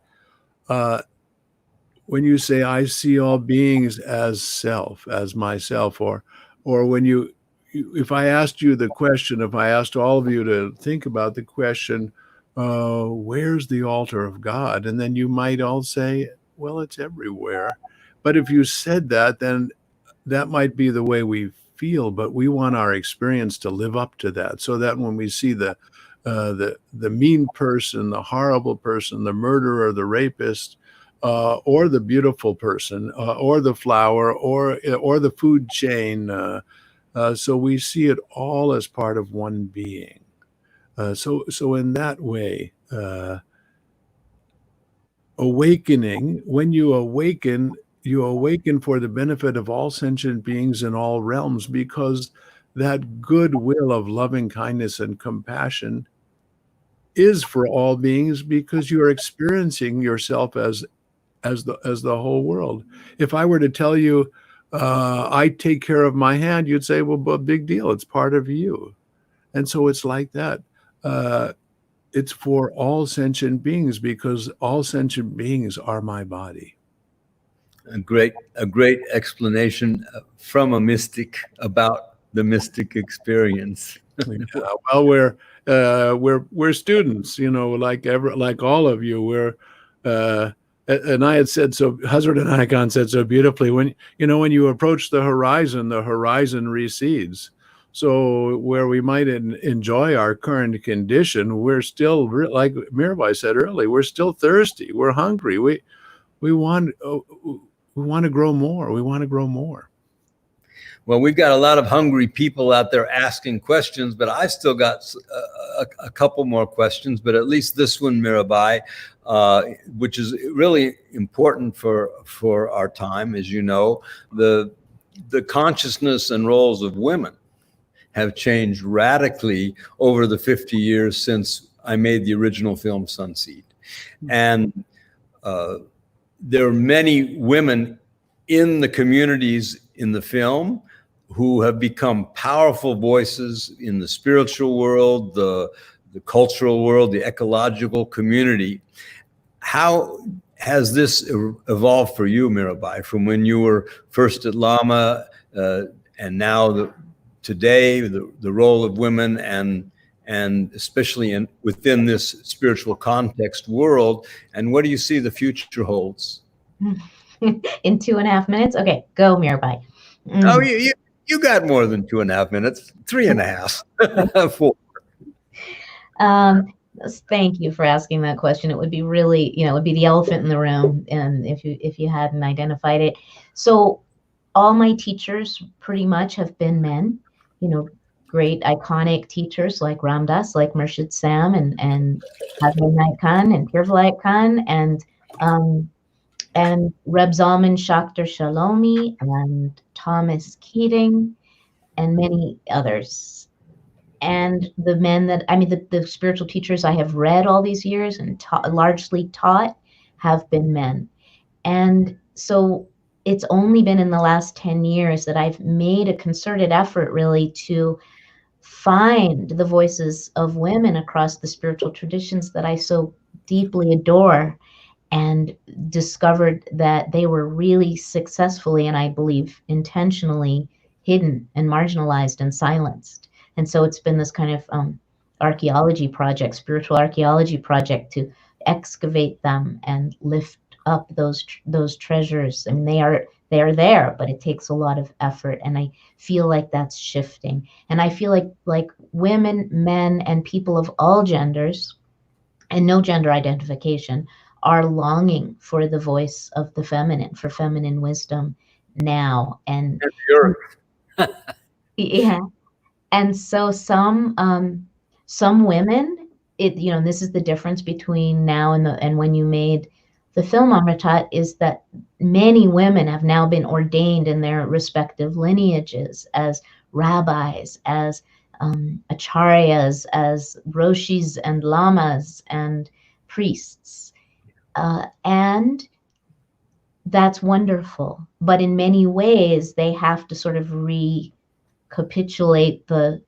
when you say, I see all beings as self, as myself, or when if I asked you the question, if I asked all of you to think about the question, where's the altar of God? And then you might all say, well, it's everywhere. But if you said that, then that might be the way we feel, but we want our experience to live up to that, so that when we see the mean person, the horrible person, the murderer, the rapist, or the beautiful person, or the flower, or the food chain, so we see it all as part of one being. So in that way, awakening, when you awaken for the benefit of all sentient beings in all realms, because that goodwill of loving kindness and compassion is for all beings, because you are experiencing yourself as the whole world. If I were to tell you, I take care of my hand, you'd say, well, but big deal, it's part of you. And so it's like that. It's for all sentient beings, because all sentient beings are my body. A great explanation from a mystic about the mystic experience. Well, we're students, like all of you. And I had said so. Hazrat Anakan said so beautifully. When you approach the horizon recedes. So where we might enjoy our current condition, we're still, like Mirabai said earlier, we're still thirsty. We're hungry. We want to grow more. We want to grow more. Well, we've got a lot of hungry people out there asking questions, but I've still got a couple more questions, but at least this one, Mirabai, which is really important for our time. As you know, the consciousness and roles of women have changed radically over the 50 years since I made the original film Sunseed. And there are many women in the communities in the film who have become powerful voices in the spiritual world, the cultural world, the ecological community. How has this evolved for you, Mirabai, from when you were first at Lama and now today, the role of women and especially within this spiritual context world, and what do you see the future holds? In 2.5 minutes? Okay, go, Mirabai. Oh, you got more than 2.5 minutes, 3.5, 4. Thank you for asking that question. It would be really, it would be the elephant in the room, and if you hadn't identified it. So all my teachers pretty much have been men, great iconic teachers like Ram Dass, like Murshid Sam, and Hazrat Khan and Pir Shabda Kahn, and Reb Zalman Schachter Shalomi and Thomas Keating and many others. And the men the spiritual teachers I have read all these years and largely taught have been men. And so it's only been in the last 10 years that I've made a concerted effort really to find the voices of women across the spiritual traditions that I so deeply adore, and discovered that they were really successfully, and I believe intentionally, hidden and marginalized and silenced. And so it's been this kind of archaeology project, spiritual archaeology project, to excavate them and lift up those treasures. I mean, they are there, but it takes a lot of effort, and I feel like that's shifting. And I feel like women, men, and people of all genders and no gender identification are longing for the voice of the feminine, for feminine wisdom now. And yeah. And so some women, this is the difference between now and when you made the film Amritat, is that many women have now been ordained in their respective lineages as rabbis, as acharyas, as roshis and lamas and priests. And that's wonderful. But in many ways, they have to sort of recapitulate the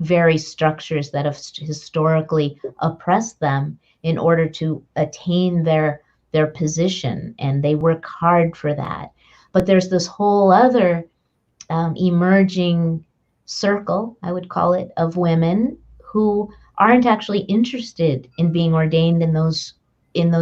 very structures that have historically oppressed them in order to attain their position, and they work hard for that. But there's this whole other emerging circle, I would call it, of women who aren't actually interested in being ordained in those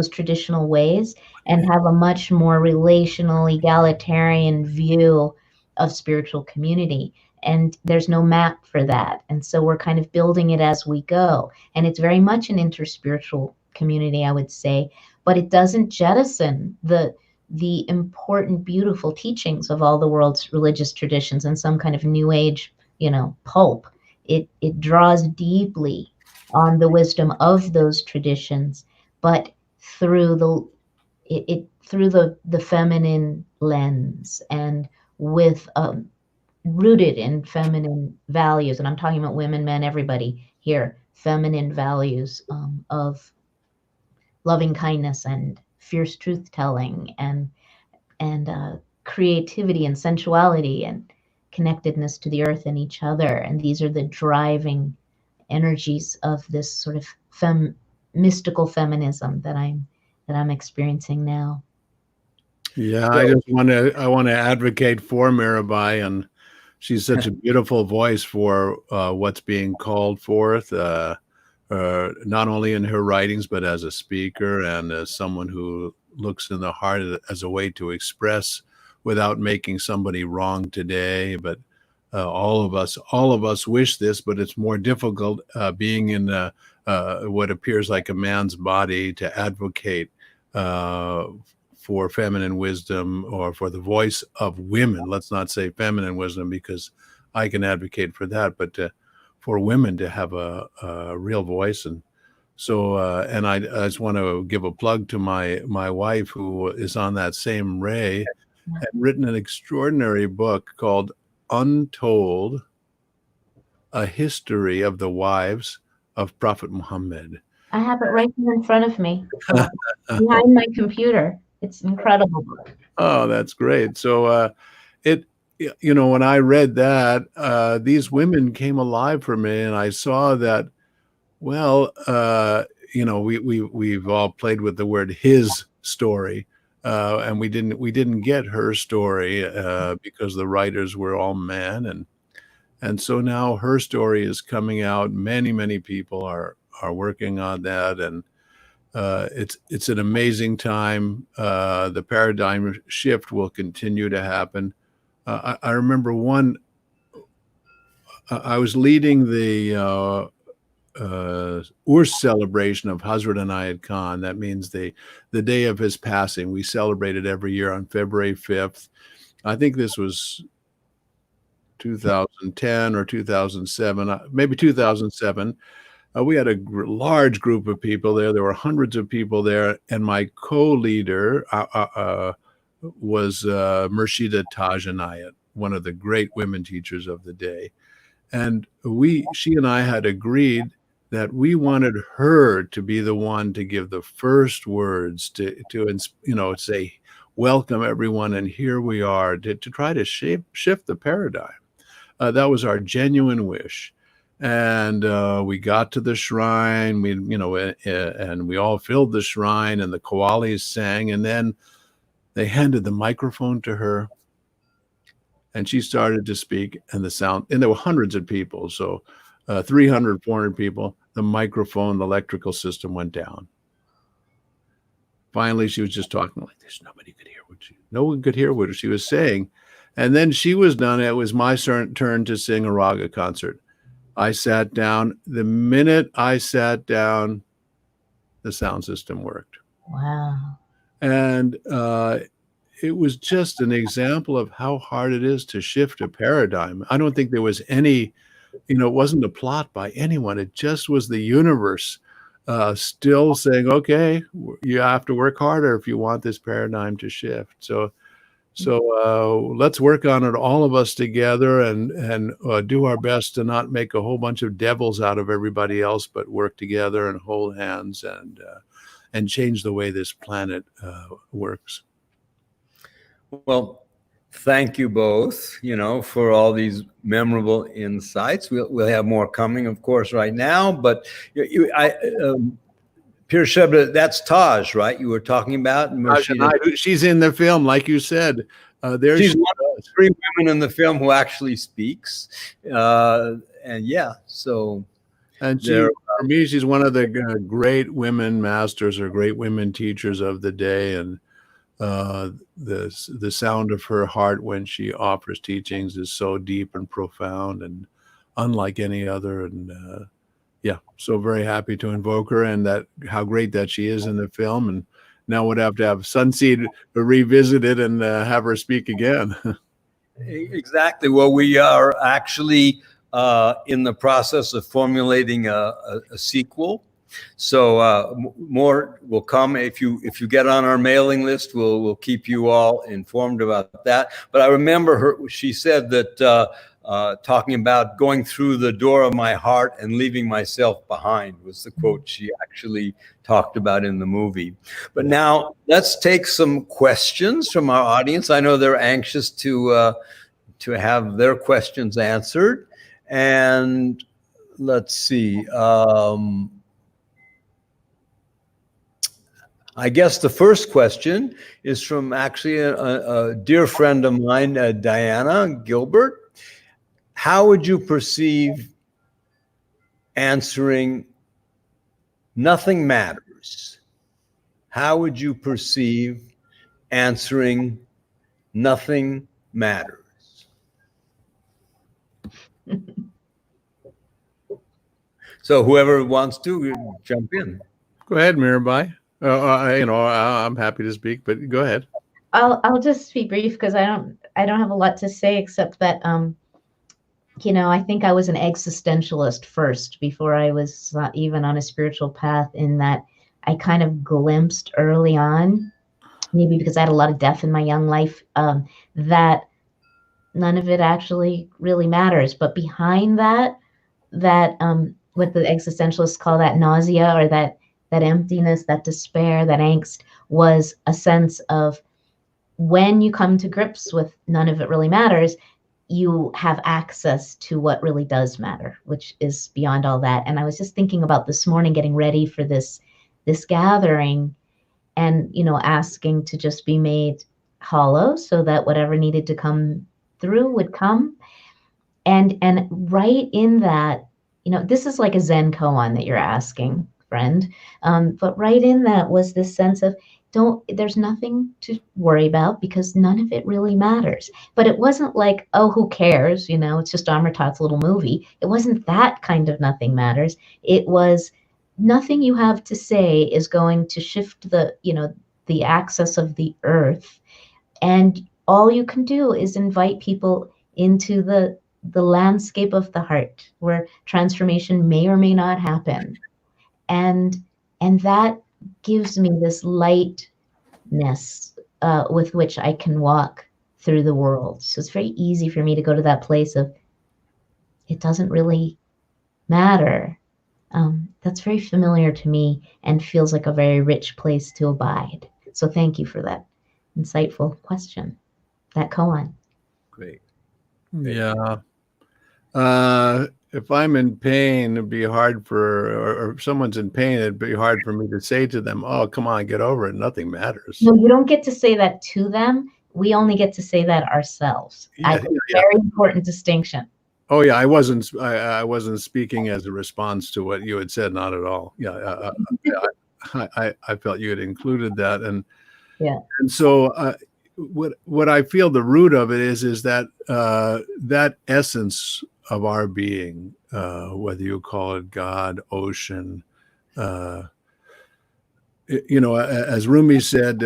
traditional ways, and have a much more relational, egalitarian view of spiritual community. And there's no map for that. And so we're kind of building it as we go. And it's very much an interspiritual community, I would say, but it doesn't jettison the important, beautiful teachings of all the world's religious traditions and some kind of new age, pulp. It draws deeply on the wisdom of those traditions, but through the feminine lens, and with rooted in feminine values. And I'm talking about women, men, everybody here. Feminine values of loving kindness and fierce truth telling, and creativity and sensuality and connectedness to the earth and each other. And these are the driving energies of this sort of mystical feminism that I'm experiencing now. Yeah, I want to advocate for Mirabai, and she's such a beautiful voice for what's being called forth, not only in her writings, but as a speaker and as someone who looks in the heart as a way to express without making somebody wrong today. But all of us wish this, but it's more difficult being in what appears like a man's body to advocate for feminine wisdom, or for the voice of women. Let's not say feminine wisdom, because I can advocate for that, but for women to have a real voice. And so, and I just want to give a plug to my wife, who is on that same ray, and written an extraordinary book called Untold: A History of the Wives of Prophet Muhammad. I have it right here in front of me, behind my computer. It's an incredible book. Oh, that's great. So when I read that, these women came alive for me, and I saw that, well, we've all played with the word his story, and we didn't get her story because the writers were all men, and so now her story is coming out. Many people are working on that, and it's an amazing time. The paradigm shift will continue to happen. I remember I was leading the Urs celebration of Hazrat Inayat Khan. That means the day of his passing. We celebrate it every year on February 5th. I think this was 2010 or 2007, maybe 2007. We had a large group of people there. There were hundreds of people there. And my co-leader was Murshida Taj Inayat, one of the great women teachers of the day. And she and I had agreed that we wanted her to be the one to give the first words to say, welcome everyone, and here we are, to try to shift the paradigm. That was our genuine wish. And we got to the shrine, and we all filled the shrine, and the Qawwalis sang, and then they handed the microphone to her, and she started to speak, and there were hundreds of people, so 300, 400 people. The microphone, the electrical system went down. Finally, she was just talking like this. No one could hear what she was saying. And then she was done. It was my turn to sing a raga concert. I sat down. The minute I sat down, the sound system worked. Wow. And it was just an example of how hard it is to shift a paradigm. I don't think there was any, it wasn't a plot by anyone. It just was the universe still saying, okay, you have to work harder if you want this paradigm to shift. So let's work on it, all of us together, and do our best to not make a whole bunch of devils out of everybody else, but work together and hold hands and change the way this planet works. Well, thank you both, for all these memorable insights. We'll have more coming, of course, right now. But Pir Shabda, that's Taj, right? You were talking about. She's in the film, like you said. She's one of the 3 women in the film who actually speaks. And yeah, so. And for me, she's one of the great women masters or great women teachers of the day. And the sound of her heart when she offers teachings is so deep and profound and unlike any other. And yeah, so very happy to invoke her, and that how great that she is in the film. And now would have to have Sunseed revisit it and have her speak again. Exactly. Well, we are actually in the process of formulating a sequel. So more will come. If you get on our mailing list, we'll keep you all informed about that. But I remember she said that talking about going through the door of my heart and leaving myself behind was the quote she actually talked about in the movie. But now let's take some questions from our audience. I know they're anxious to have their questions answered. And let's see. I guess the first question is from actually a dear friend of mine, Diana Gilbert. How would you perceive answering nothing matters? How would you perceive answering nothing matters? So whoever wants to jump in. Go ahead, Mirabai. I'm happy to speak, but go ahead. I'll just be brief because I don't have a lot to say except that I think I was an existentialist first before I was even on a spiritual path, in that I kind of glimpsed early on, maybe because I had a lot of death in my young life, that none of it actually really matters. But behind that what the existentialists call that nausea, or that emptiness, that despair, that angst, was a sense of, when you come to grips with none of it really matters, you have access to what really does matter, which is beyond all that. And I was just thinking about this morning, getting ready for this gathering, and asking to just be made hollow so that whatever needed to come through would come. And right in that, this is like a Zen koan that you're asking, friend. But right in that was this sense of, there's nothing to worry about because none of it really matters. But it wasn't like, oh, who cares? It's just Amritat's little movie. It wasn't that kind of nothing matters. It was, nothing you have to say is going to shift the axis of the earth. And all you can do is invite people into the landscape of the heart, where transformation may or may not happen. And that gives me this lightness with which I can walk through the world. So it's very easy for me to go to that place of, it doesn't really matter. That's very familiar to me and feels like a very rich place to abide. So thank you for that insightful question, that koan. Great. Yeah. If I'm in pain, it'd be hard or if someone's in pain, it'd be hard for me to say to them, oh, come on, get over it. Nothing matters. No, you don't get to say that to them. We only get to say that ourselves. Very important distinction. Oh yeah, I wasn't speaking as a response to what you had said. Not at all. Yeah, I felt you had included that, and so what I feel the root of it is that that essence of our being, whether you call it God, ocean, as Rumi said,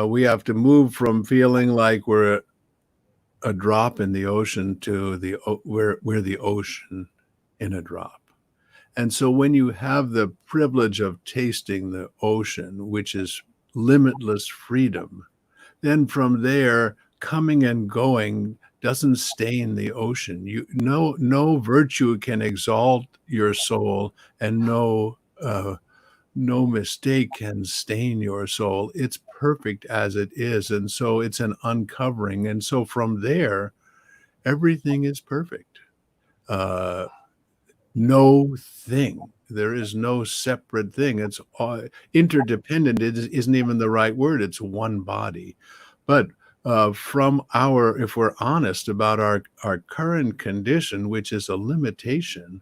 we have to move from feeling like we're a drop in the ocean to we're the ocean in a drop. And so when you have the privilege of tasting the ocean, which is limitless freedom, then from there, coming and going doesn't stain the ocean. No virtue can exalt your soul, and no mistake can stain your soul. It's perfect as it is. And so it's an uncovering. And so from there, everything is perfect. no thing. There is no separate thing. It's all interdependent. It isn't even the right word. It's one body. But from if we're honest about our current condition, which is a limitation,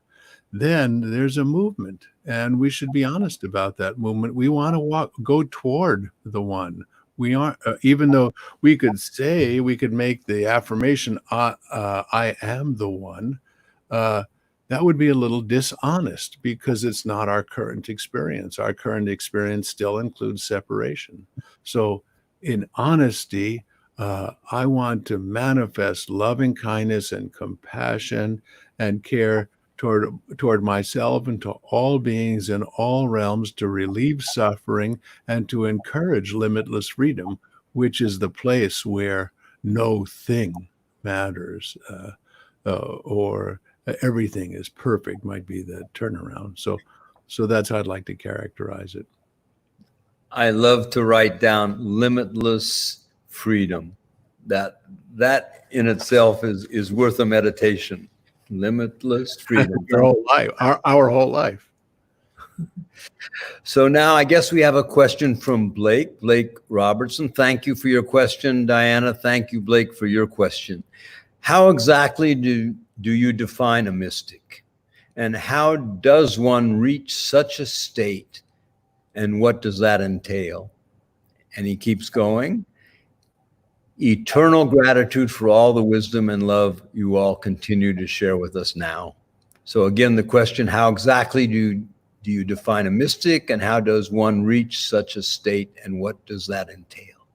then there's a movement, and we should be honest about that movement. We want to go toward the one. We aren't, even though we could make the affirmation, I am the one. That would be a little dishonest because it's not our current experience. Our current experience still includes separation. So, in honesty, I want to manifest loving kindness and compassion and care toward myself and to all beings in all realms, to relieve suffering and to encourage limitless freedom, which is the place where no thing matters, or everything is perfect might be the turnaround. So that's how I'd like to characterize it. I love to write down limitless freedom. That in itself is worth a meditation. Limitless freedom. Your whole life, our whole life. So now I guess we have a question from Blake Robertson. Thank you for your question, Diana. Thank you, Blake, for your question. How exactly do you define a mystic? And how does one reach such a state? And what does that entail? And he keeps going. Eternal gratitude for all the wisdom and love you all continue to share with us now. So again, the question, how exactly do you define a mystic, and how does one reach such a state, and what does that entail?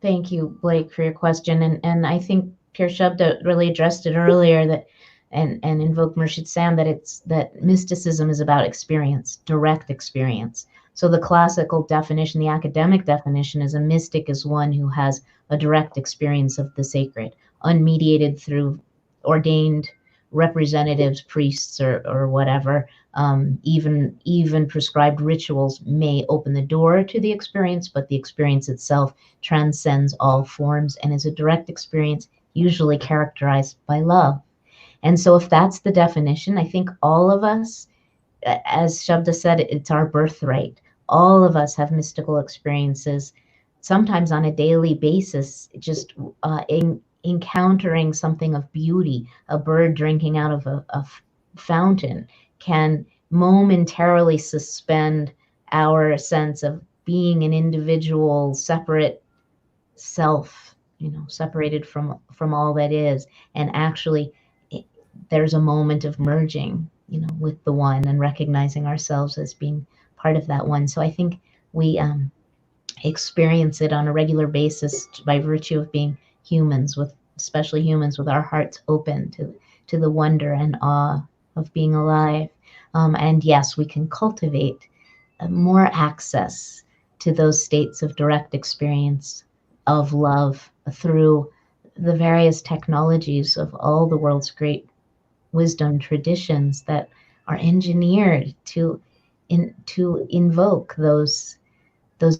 Thank you, Blake, for your question. And I think Pir Shabda really addressed it earlier, that and invoked Murshid Sam, that mysticism is about experience, direct experience. So the classical definition, the academic definition, is a mystic is one who has a direct experience of the sacred, unmediated through ordained representatives, priests, or whatever. Even prescribed rituals may open the door to the experience, but the experience itself transcends all forms and is a direct experience, usually characterized by love. And so if that's the definition, I think all of us, as Shabda said, it's our birthright. All of us have mystical experiences, sometimes on a daily basis, just encountering something of beauty. A bird drinking out of a fountain can momentarily suspend our sense of being an individual, separate self, separated from all that is. And actually, there's a moment of merging, with the one, and recognizing ourselves as being part of that one. So I think we experience it on a regular basis by virtue of being humans, especially humans with our hearts open to the wonder and awe of being alive. And yes, we can cultivate more access to those states of direct experience of love through the various technologies of all the world's great wisdom traditions that are engineered to invoke those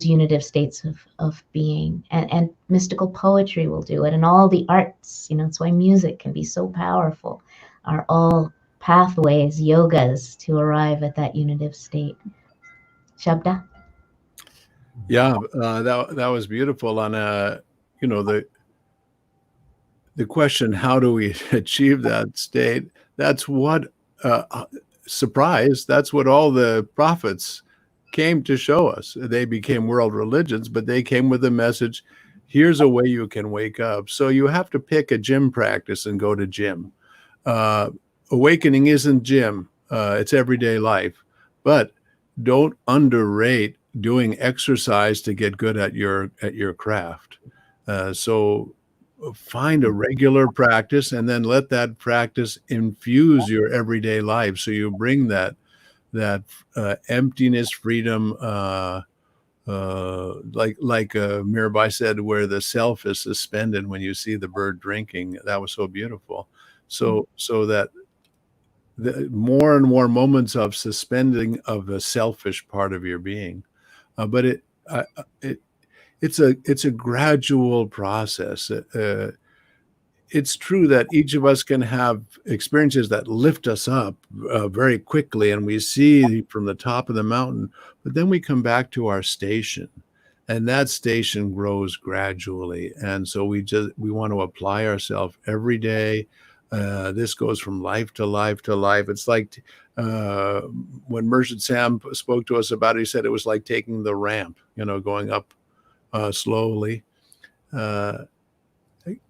unitive states of being. And mystical poetry will do it, and all the arts, that's why music can be so powerful, are all pathways, yogas, to arrive at that unitive state. Shabda? Yeah, that was beautiful. On the question, how do we achieve that state? That's what surprise. That's what all the prophets came to show us. They became world religions, but they came with a message. Here's a way you can wake up. So you have to pick a gym practice and go to gym. Awakening isn't gym. It's everyday life. But don't underrate doing exercise to get good at your craft. So find a regular practice and then let that practice infuse your everyday life. So you bring that emptiness, freedom, like Mirabai said, where the self is suspended when you see the bird drinking. That was so beautiful. So that the more and more moments of suspending of the selfish part of your being, but it's a gradual process. it's true that each of us can have experiences that lift us up very quickly, and we see from the top of the mountain, but then we come back to our station, and that station grows gradually. And so we want to apply ourselves every day. This goes from life to life to life. It's like when Merchant Sam spoke to us about it, he said it was like taking the ramp, going up slowly.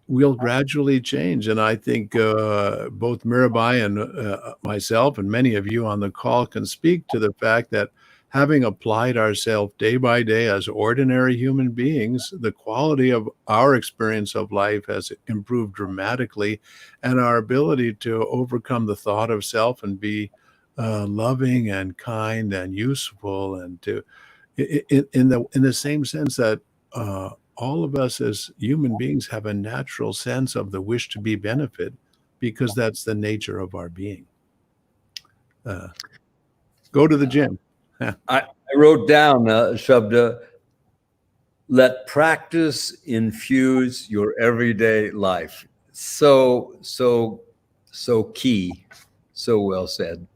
We'll gradually change. And I think both Mirabai and myself and many of you on the call can speak to the fact that having applied ourselves day by day as ordinary human beings, the quality of our experience of life has improved dramatically, and our ability to overcome the thought of self and be loving and kind and useful, and to in the same sense that all of us as human beings have a natural sense of the wish to be benefit, because that's the nature of our being. Go to the gym. I wrote down, Shabda, let practice infuse your everyday life. So key. So well said.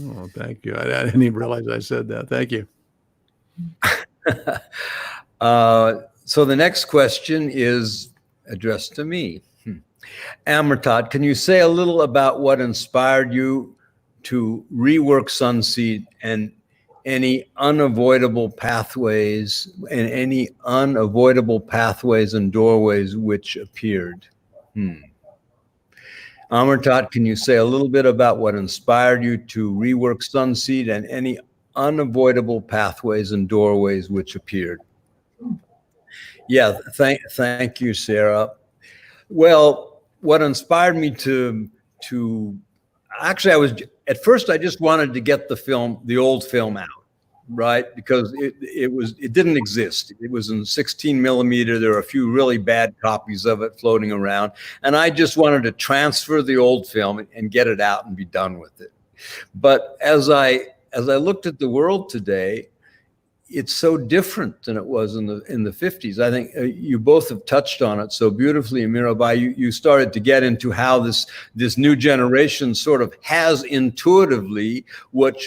Oh, thank you. I didn't even realize I said that. Thank you. So the next question is addressed to me. Amritat, can you say a little about what inspired you to rework Sunseed and any unavoidable pathways and doorways which appeared? Amritat, can you say a little bit about what inspired you to rework Sunseed and any unavoidable pathways and doorways which appeared? Yeah, thank you, Sarah. Well, what inspired me to actually, at first I just wanted to get the old film out, right? Because it didn't exist. It was in 16 millimeter. There were a few really bad copies of it floating around, and I just wanted to transfer the old film and get it out and be done with it. But as I looked at the world today, it's so different than it was in the 50s. I think you both have touched on it so beautifully, Mirabai. You started to get into how this new generation sort of has intuitively what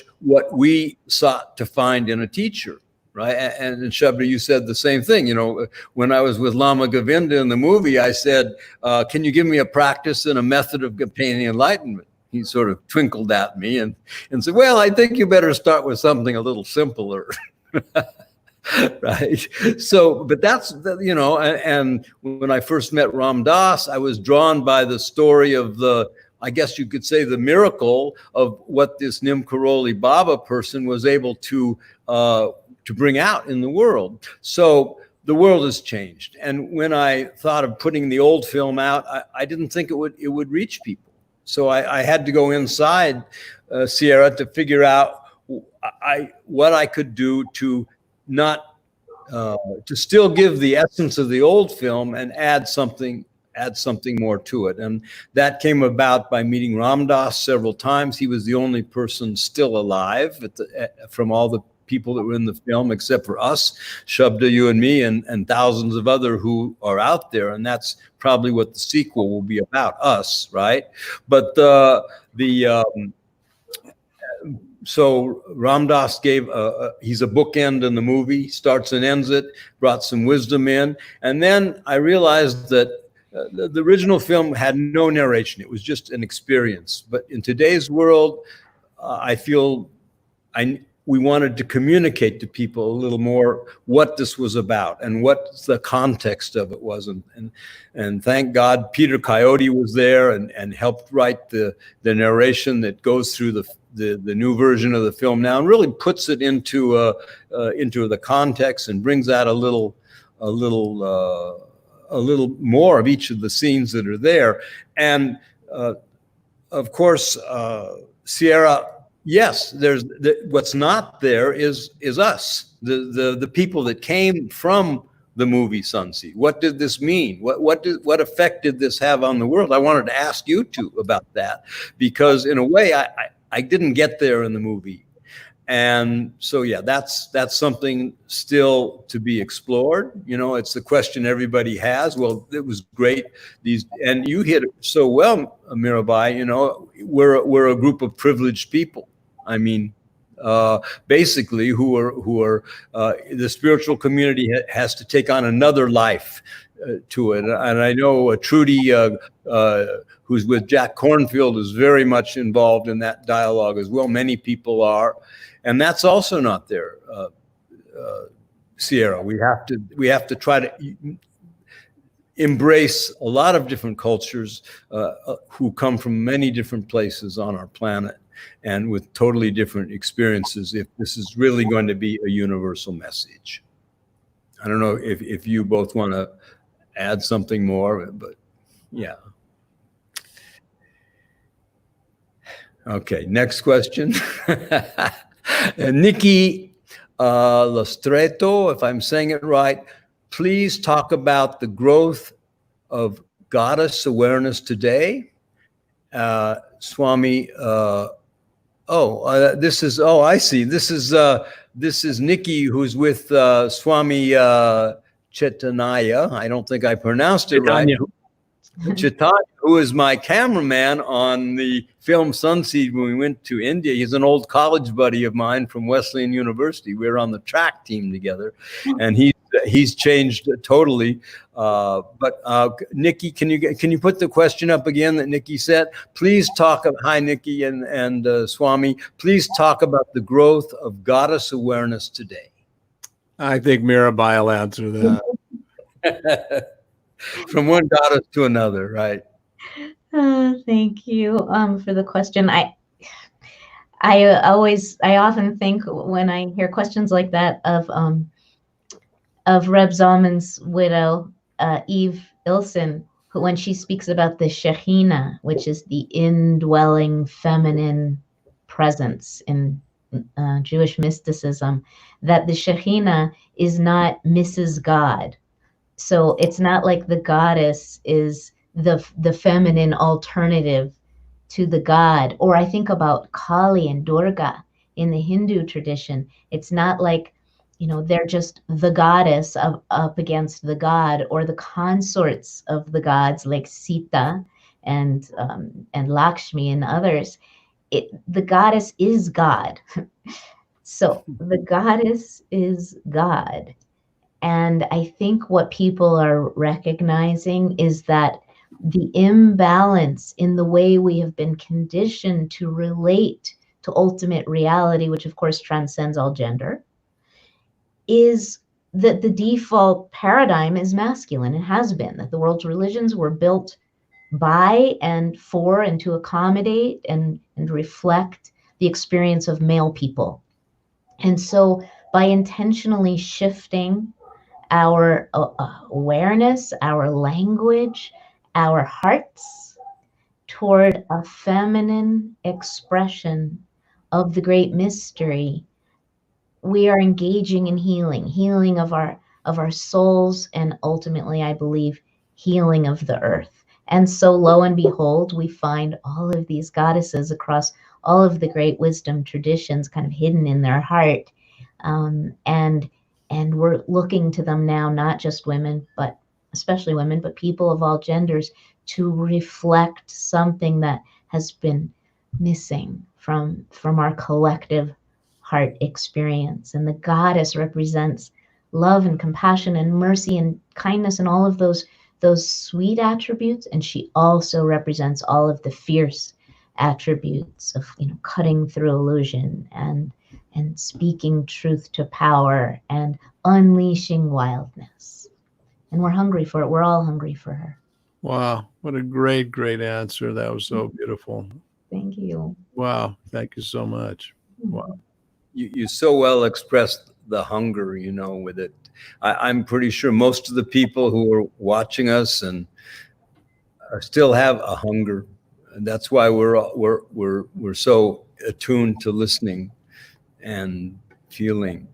we sought to find in a teacher, right? And Shabda, you said the same thing. When I was with Lama Govinda in the movie, I said, "Can you give me a practice and a method of obtaining enlightenment?" He sort of twinkled at me and said, "Well, I think you better start with something a little simpler." Right. So, but that's, and when I first met Ram Dass, I was drawn by the story of I guess you could say, the miracle of what this Nim Karoli Baba person was able to bring out in the world. So the world has changed. And when I thought of putting the old film out, I didn't think it would reach people. So I had to go inside Sierra to figure out what I could do to not to still give the essence of the old film and add something more to it. And that came about by meeting Ram Dass several times. He was the only person still alive from all the people that were in the film, except for us, Shabda, you and me, and thousands of other who are out there. And that's probably what the sequel will be about, us, right? But so Ram Dass he's a bookend in the movie, starts and ends it, brought some wisdom in. And then I realized that the original film had no narration. It was just an experience. But in today's world, I feel we wanted to communicate to people a little more what this was about and what the context of it was. And thank God Peter Coyote was there and helped write the narration that goes through the new version of the film now and really puts it into the context and brings out a little more of each of the scenes that are there. And of course, Sierra, yes, what's not there is us, the people that came from the movie Sunseed. What did this mean? What effect did this have on the world? I wanted to ask you two about that, because in a way I didn't get there in the movie. And so, yeah, that's something still to be explored. You know, it's the question everybody has. Well, it was great. And you hit it so well, Mirabai. You know, we're a group of privileged people. I mean, basically, who are the spiritual community has to take on another life to it. And I know Trudy, who's with Jack Cornfield, is very much involved in that dialogue as well. Many people are. And that's also not there, Sierra. We have to try to embrace a lot of different cultures who come from many different places on our planet and with totally different experiences if this is really going to be a universal message. I don't know if you both want to add something more, but yeah. Okay, next question. Nikki Lastreto, if I'm saying it right, please talk about the growth of goddess awareness today. Swami, I see. This is Nikki, who's with Swami Chaitanya. I don't think I pronounced it right. Chaitanya, who is my cameraman on the film Sunseed when we went to India. He's an old college buddy of mine from Wesleyan University. We were on the track team together, and he's changed totally. But Nikki, can you put the question up again that Nikki said? Please talk. Hi, Nikki and Swami. Please talk about the growth of goddess awareness today. I think Mirabai will answer that. From one goddess to another, right? Thank you for the question. I often think when I hear questions like that of Reb Zalman's widow, Eve Ilsen, who, when she speaks about the Shekhinah, which is the indwelling feminine presence in Jewish mysticism, that the Shekhinah is not Mrs. God. So it's not like the goddess is the feminine alternative to the god. Or I think about Kali and Durga in the Hindu tradition. It's not like, they're just the goddess up against the god, or the consorts of the gods like Sita and Lakshmi and others. The goddess is God. So the goddess is God. And I think what people are recognizing is that the imbalance in the way we have been conditioned to relate to ultimate reality, which of course transcends all gender, is that the default paradigm is masculine. It has been that the world's religions were built by and for and to accommodate and reflect the experience of male people. And so by intentionally shifting our awareness, our language, our hearts toward a feminine expression of the great mystery, we are engaging in healing of our souls, and ultimately, I believe, healing of the earth. And so lo and behold, we find all of these goddesses across all of the great wisdom traditions kind of hidden in their heart. And we're looking to them now, not just women, but especially women, but people of all genders, to reflect something that has been missing from our collective heart experience. And the goddess represents love and compassion and mercy and kindness and all of those sweet attributes. And she also represents all of the fierce attributes of, cutting through illusion and speaking truth to power and unleashing wildness. And we're hungry for it. We're all hungry for her. Wow. What a great, great answer. That was so beautiful. Thank you. Wow. Thank you so much. Wow. You so well expressed the hunger, with it. I'm pretty sure most of the people who are watching us and still have a hunger. And that's why we're so attuned to listening and feeling.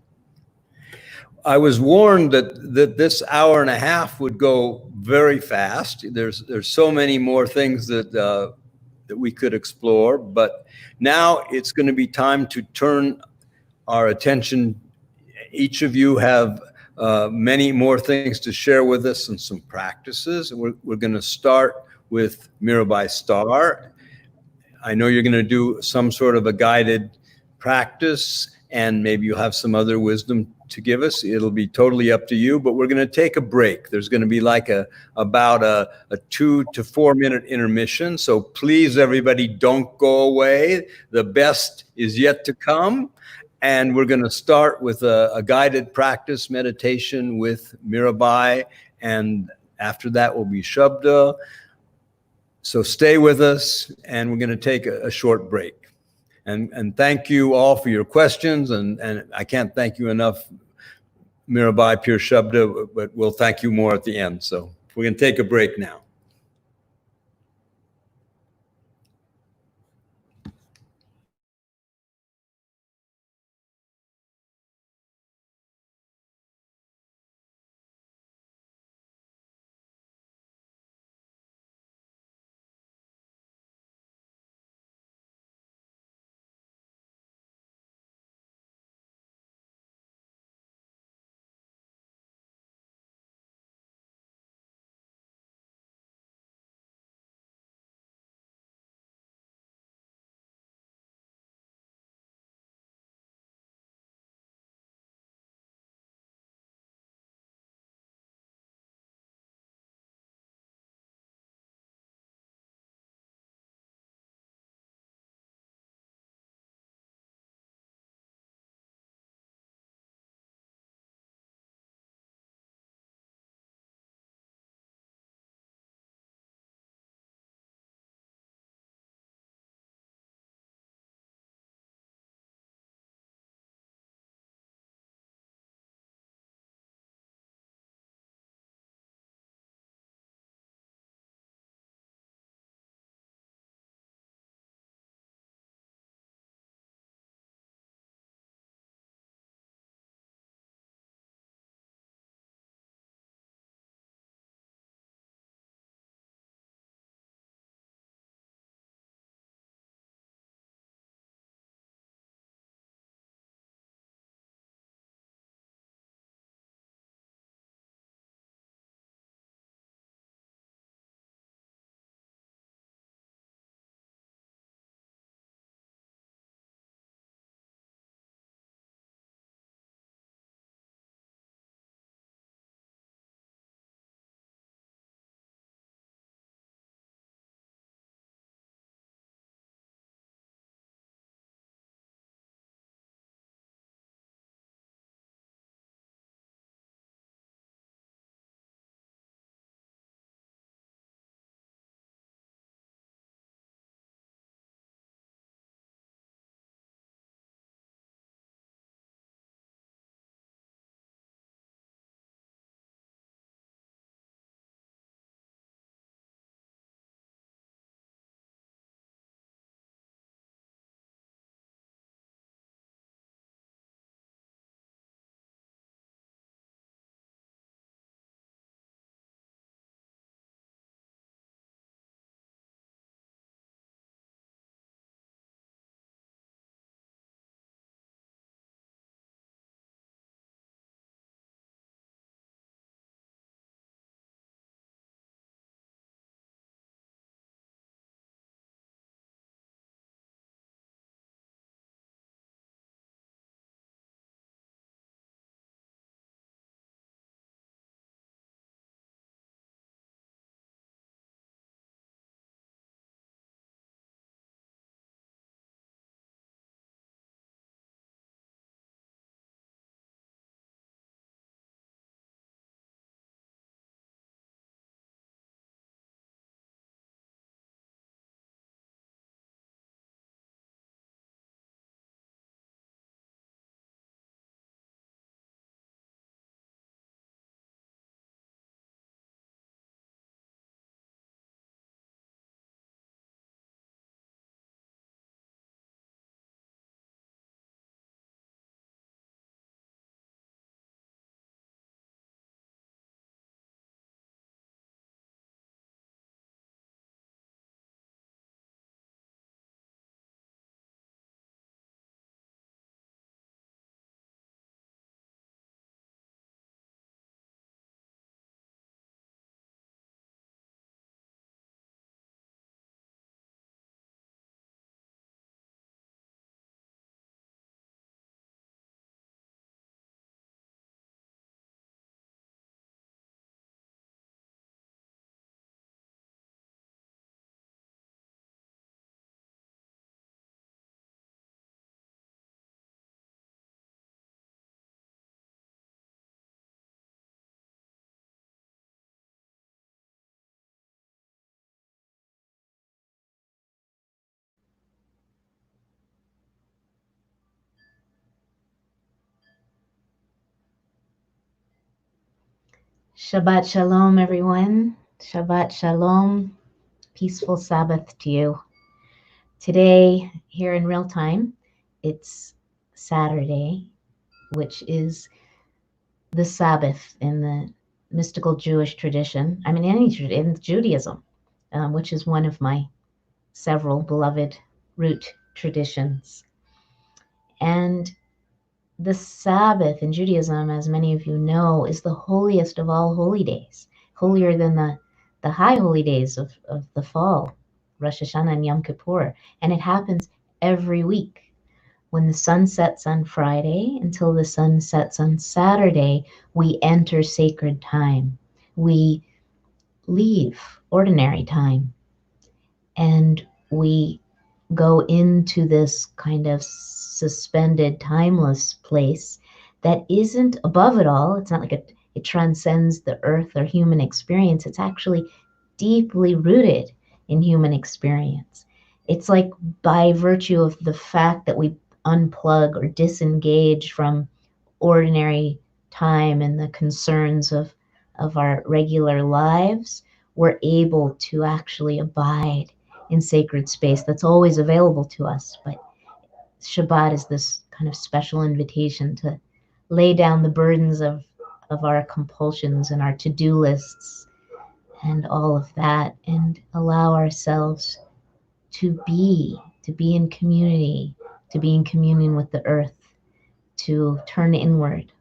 I was warned that this hour and a half would go very fast. There's so many more things that we could explore, but now it's going to be time to turn our attention. Each of you have many more things to share with us and some practices. We're going to start with Mirabai Starr. I know you're going to do some sort of a guided practice, and maybe you'll have some other wisdom to give us. It'll be totally up to you, but we're going to take a break. There's going to be like about a 2 to 4 minute intermission. So please, everybody, don't go away. The best is yet to come. And we're going to start with a guided practice meditation with Mirabai. And after that will be Shabda. So stay with us, and we're going to take a short break. And thank you all for your questions. And I can't thank you enough, Mirabai, Pir Shabda, but we'll thank you more at the end. So we're going to take a break now. Shabbat Shalom, everyone. Shabbat Shalom. Peaceful Sabbath to you. Today, here in real time, it's Saturday, which is the Sabbath in the mystical Jewish tradition. I mean, in Judaism, which is one of my several beloved root traditions. And the Sabbath in Judaism, as many of you know, is the holiest of all holy days, holier than the high holy days of the fall, Rosh Hashanah and Yom Kippur. And it happens every week. When the sun sets on Friday until the sun sets on Saturday, we enter sacred time. We leave ordinary time and we go into this kind of suspended, timeless place that isn't above it all. It's not like it transcends the earth or human experience. It's actually deeply rooted in human experience. It's like by virtue of the fact that we unplug or disengage from ordinary time and the concerns of our regular lives, we're able to actually abide in sacred space that's always available to us. But Shabbat is this kind of special invitation to lay down the burdens of our compulsions and our to-do lists and all of that, and allow ourselves to be in community, to be in communion with the earth, to turn inward.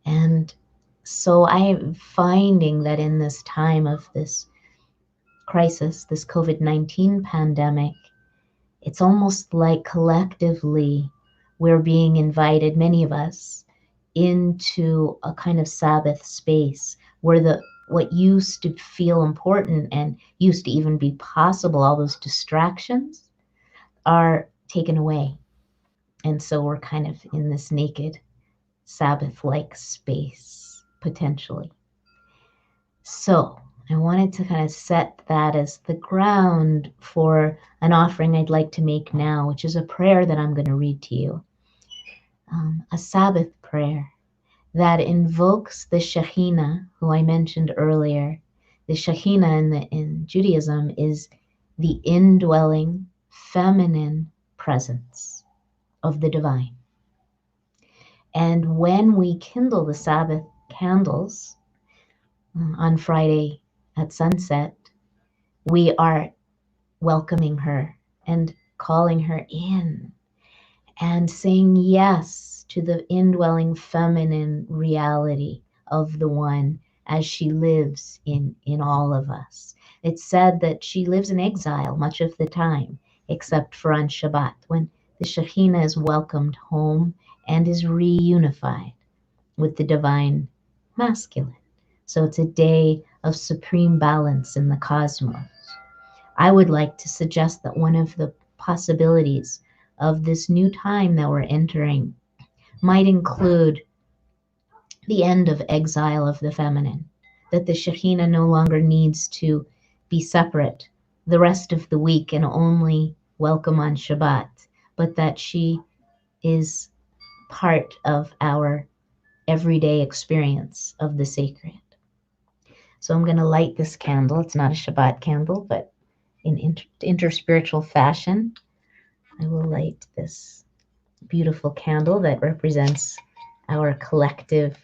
And so I am finding that in this time of this crisis, this COVID-19 pandemic, it's almost like collectively we're being invited, many of us, into a kind of Sabbath space where what used to feel important and used to even be possible, all those distractions, are taken away. And so we're kind of in this naked Sabbath-like space, potentially. So I wanted to kind of set that as the ground for an offering I'd like to make now, which is a prayer that I'm going to read to you. A Sabbath prayer that invokes the Shekhinah, who I mentioned earlier. The Shekhinah in Judaism is the indwelling feminine presence of the divine. And when we kindle the Sabbath candles on Friday at sunset, we are welcoming her and calling her in and saying yes to the indwelling feminine reality of the one as she lives in all of us. It's said that she lives in exile much of the time, except for on Shabbat, when the Shekhinah is welcomed home and is reunified with the divine masculine. So it's a day of supreme balance in the cosmos. I would like to suggest that one of the possibilities of this new time that we're entering might include the end of exile of the feminine, that the Shekhinah no longer needs to be separate the rest of the week and only welcome on Shabbat, but that she is part of our everyday experience of the sacred. So I'm going to light this candle. It's not a Shabbat candle, but in interspiritual fashion, I will light this beautiful candle that represents our collective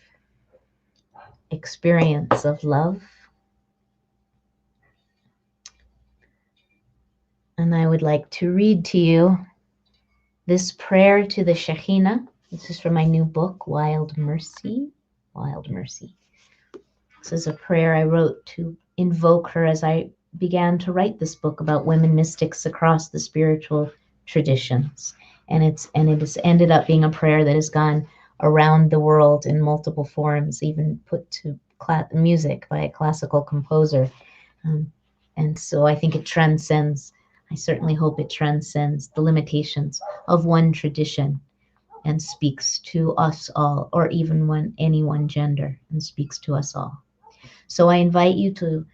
experience of love. And I would like to read to you this prayer to the Shekhinah. This is from my new book, Wild Mercy. Wild Mercy. This is a prayer I wrote to invoke her as I began to write this book about women mystics across the spiritual traditions. And it has ended up being a prayer that has gone around the world in multiple forms, even put to music by a classical composer. And so I think it transcends, I certainly hope it transcends the limitations of one tradition and speaks to us all, or even any one gender, and speaks to us all. So I invite you to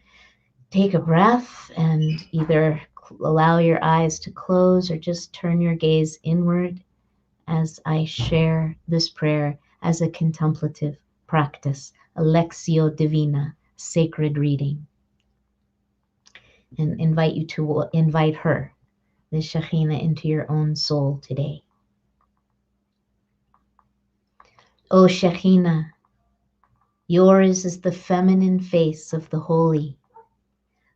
take a breath and either allow your eyes to close or just turn your gaze inward as I share this prayer as a contemplative practice, a Lectio Divina, sacred reading. And invite you to invite her, the Shekhinah, into your own soul today. O Shekhinah, yours is the feminine face of the holy,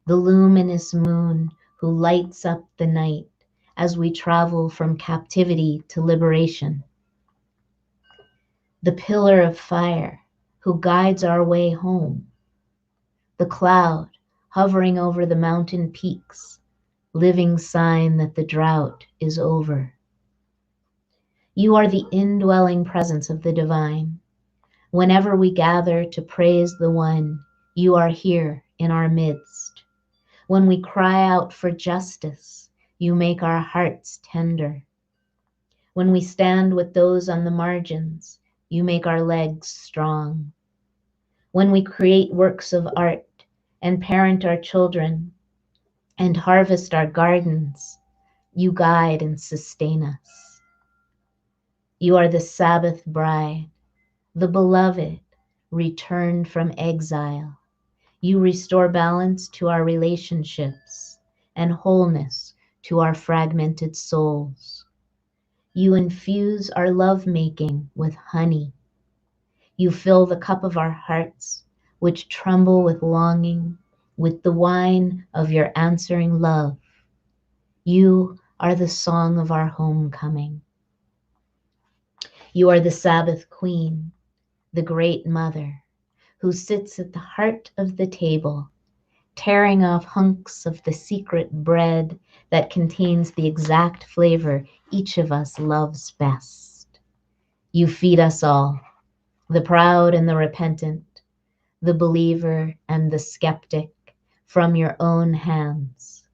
the luminous moon who lights up the night as we travel from captivity to liberation. The pillar of fire who guides our way home. The cloud hovering over the mountain peaks, living sign that the drought is over. You are the indwelling presence of the divine. Whenever we gather to praise the one, you are here in our midst. When we cry out for justice, you make our hearts tender. When we stand with those on the margins, you make our legs strong. When we create works of art and parent our children and harvest our gardens, you guide and sustain us. You are the Sabbath bride, the beloved, returned from exile. You restore balance to our relationships and wholeness to our fragmented souls. You infuse our lovemaking with honey. You fill the cup of our hearts, which tremble with longing, with the wine of your answering love. You are the song of our homecoming. You are the Sabbath queen, the great mother, who sits at the heart of the table, tearing off hunks of the secret bread that contains the exact flavor each of us loves best. You feed us all, the proud and the repentant, the believer and the skeptic, from your own hands.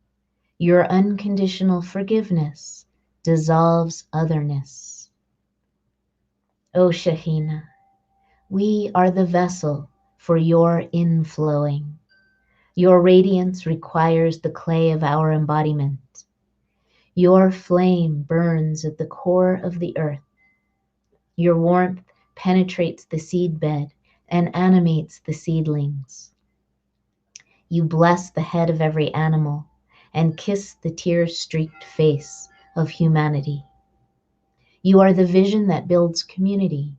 Your unconditional forgiveness dissolves otherness. O Shekhinah, we are the vessel for your inflowing. Your radiance requires the clay of our embodiment. Your flame burns at the core of the earth. Your warmth penetrates the seedbed and animates the seedlings. You bless the head of every animal and kiss the tear-streaked face of humanity. You are the vision that builds community,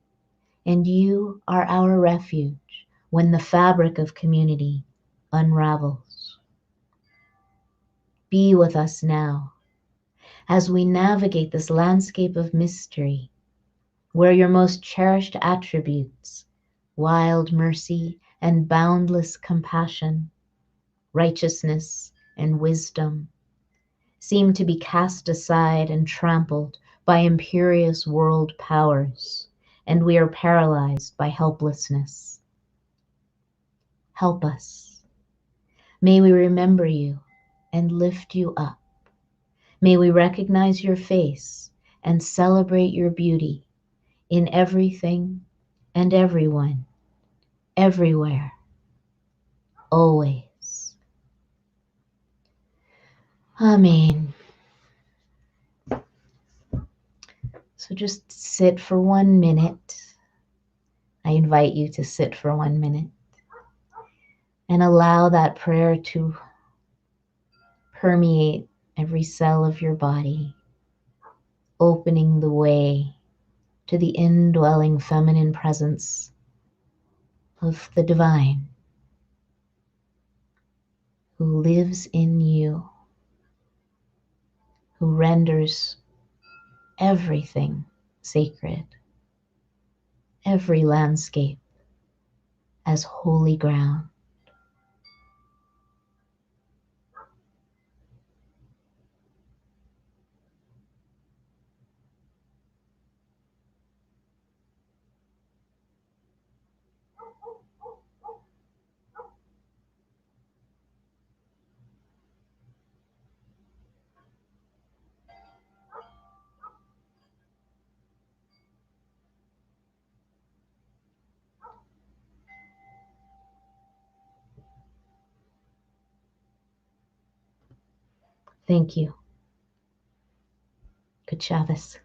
and you are our refuge when the fabric of community unravels. Be with us now as we navigate this landscape of mystery, where your most cherished attributes, wild mercy and boundless compassion, righteousness and wisdom, seem to be cast aside and trampled by imperious world powers, and we are paralyzed by helplessness. Help us. May we remember you and lift you up. May we recognize your face and celebrate your beauty in everything and everyone, everywhere, always. Amen. So just sit for 1 minute. I invite you to sit for 1 minute and allow that prayer to permeate every cell of your body, opening the way to the indwelling feminine presence of the divine who lives in you, who renders everything sacred, every landscape as holy ground. Thank you. Good Shabbos.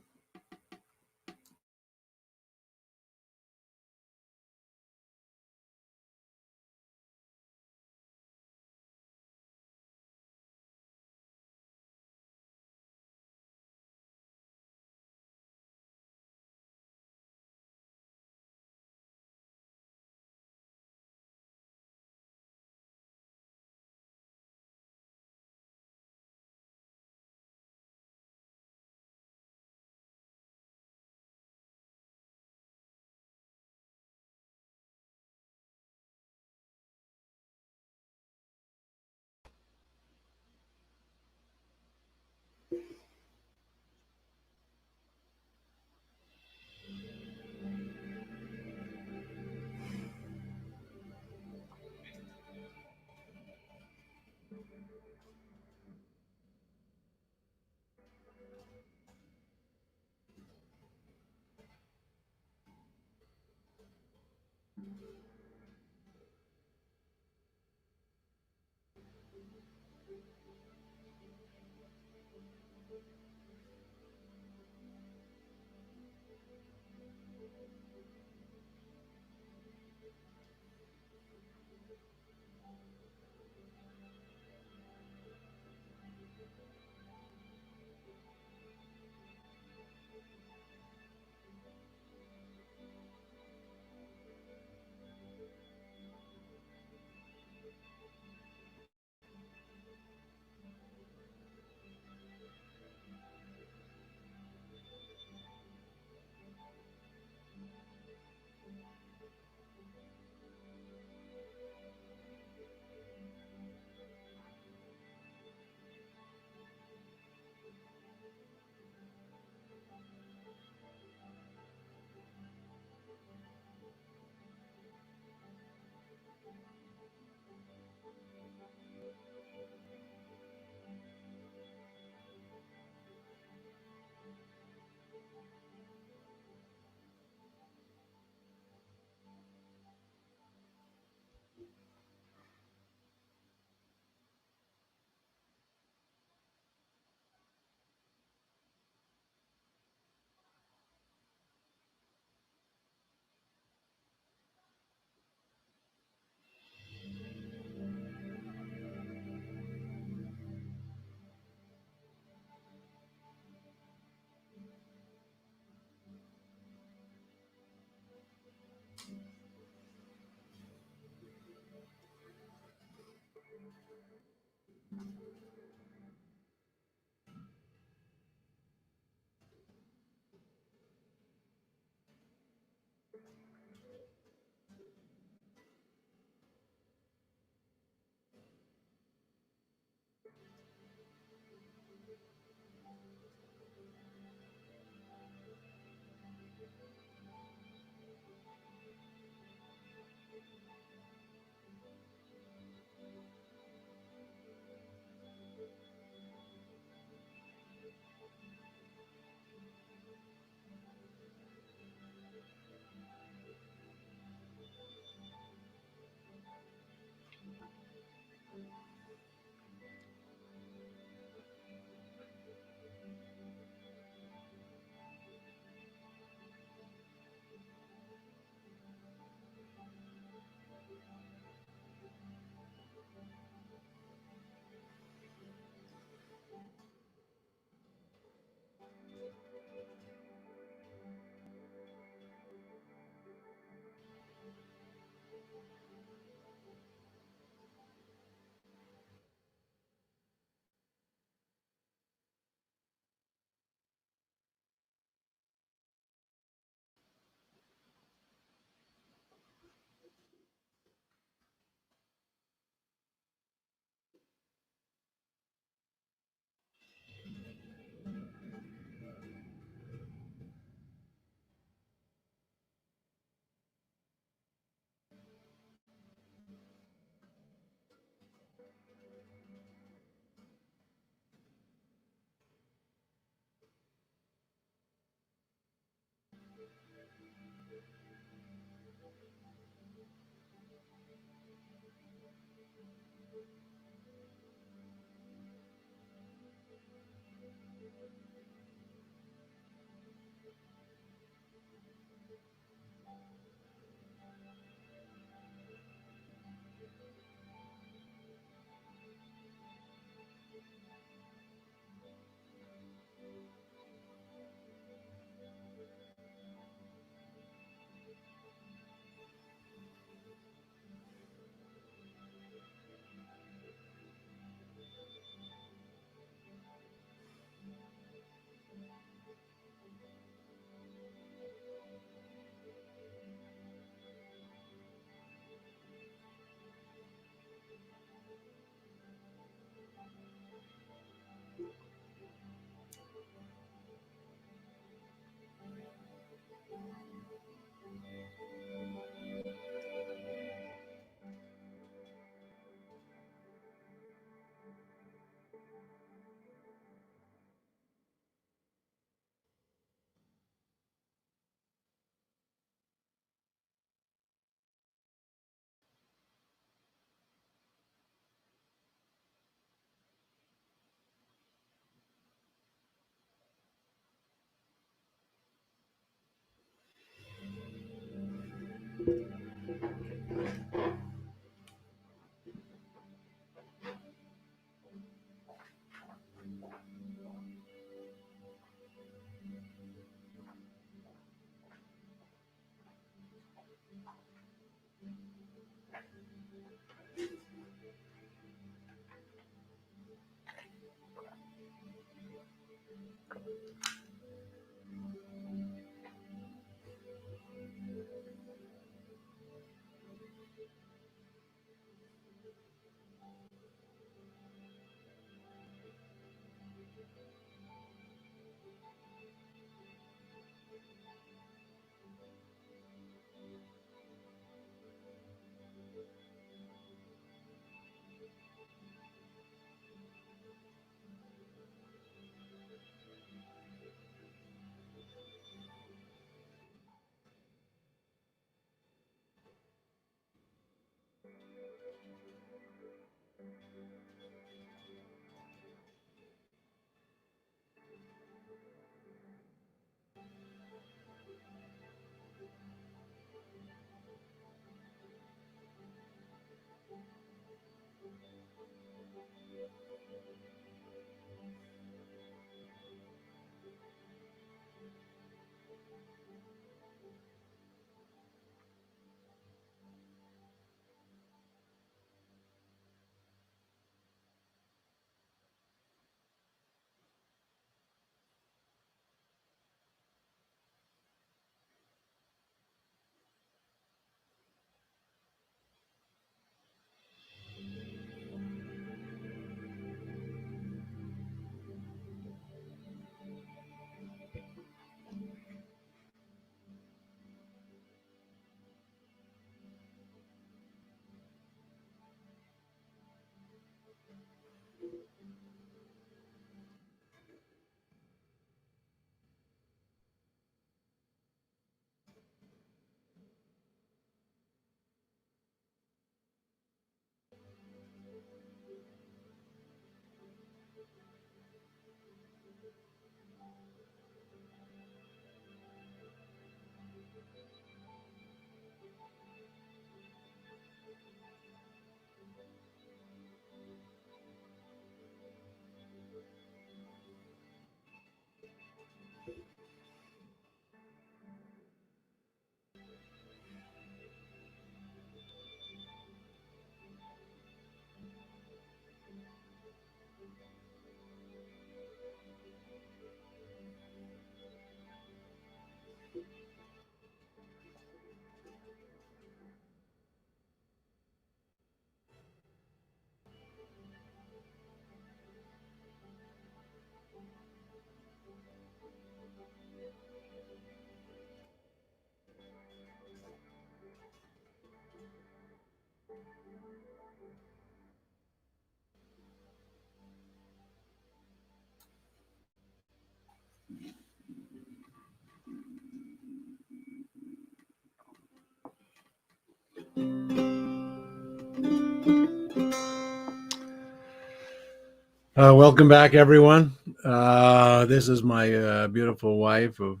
Welcome back, everyone. This is my beautiful wife of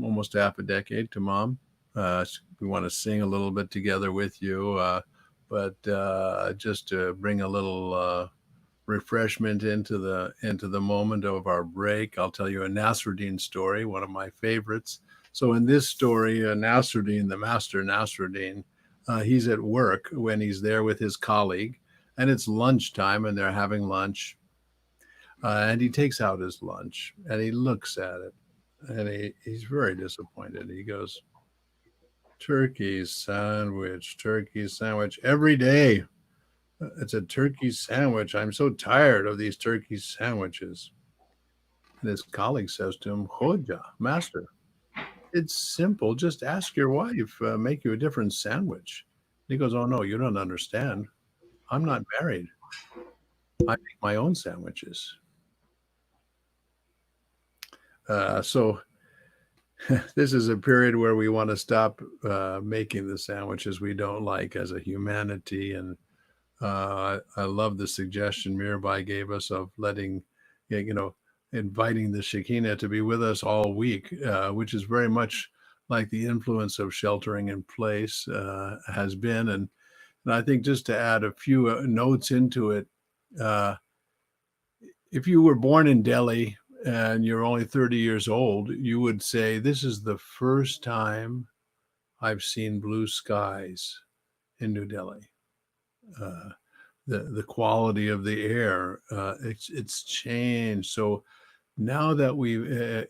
almost half a decade, to Mom. We want to sing a little bit together with you, but just to bring a little refreshment into the moment of our break, I'll tell you a Nasruddin story, one of my favorites. So in this story, Nasruddin, the master Nasruddin, he's at work when he's there with his colleague, and it's lunchtime, and they're having lunch. And he takes out his lunch and he looks at it, and he's very disappointed. He goes, turkey sandwich every day. It's a turkey sandwich. I'm so tired of these turkey sandwiches. And his colleague says to him, Hoja, master, it's simple. Just ask your wife, make you a different sandwich. And he goes, oh, no, you don't understand. I'm not married. I make my own sandwiches. So this is a period where we want to stop making the sandwiches we don't like as a humanity. And I love the suggestion Mirabai gave us of inviting the Shekinah to be with us all week, which is very much like the influence of sheltering in place has been. And I think just to add a few notes into it, if you were born in Delhi and you're only 30 years old, you would say, this is the first time I've seen blue skies in New Delhi. The quality of the air, it's changed. So now that we, we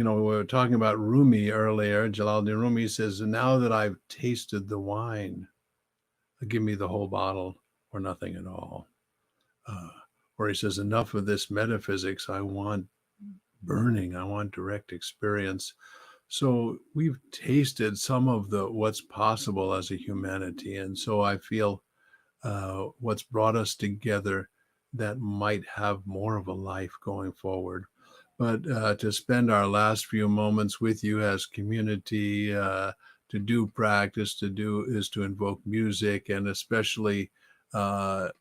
were talking about Rumi earlier, Jalaluddin Rumi says, now that I've tasted the wine, give me the whole bottle or nothing at all. Or he says, enough of this metaphysics. I want burning. I want direct experience. So we've tasted some of what's possible as a humanity. And so I feel what's brought us together that might have more of a life going forward. But to spend our last few moments with you as community, to do practice, is to invoke music, and especially to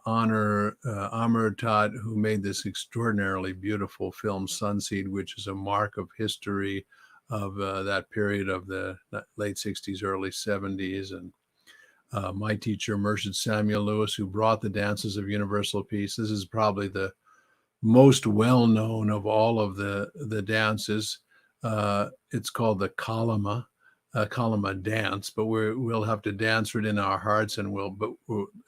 honor Amar Tat, who made this extraordinarily beautiful film, Sunseed, which is a mark of history of that period of the late 60s, early 70s. And my teacher, Murshid Samuel Lewis, who brought the dances of universal peace. This is probably the most well-known of all of the dances. It's called the Kalama dance, but we'll have to dance it in our hearts, and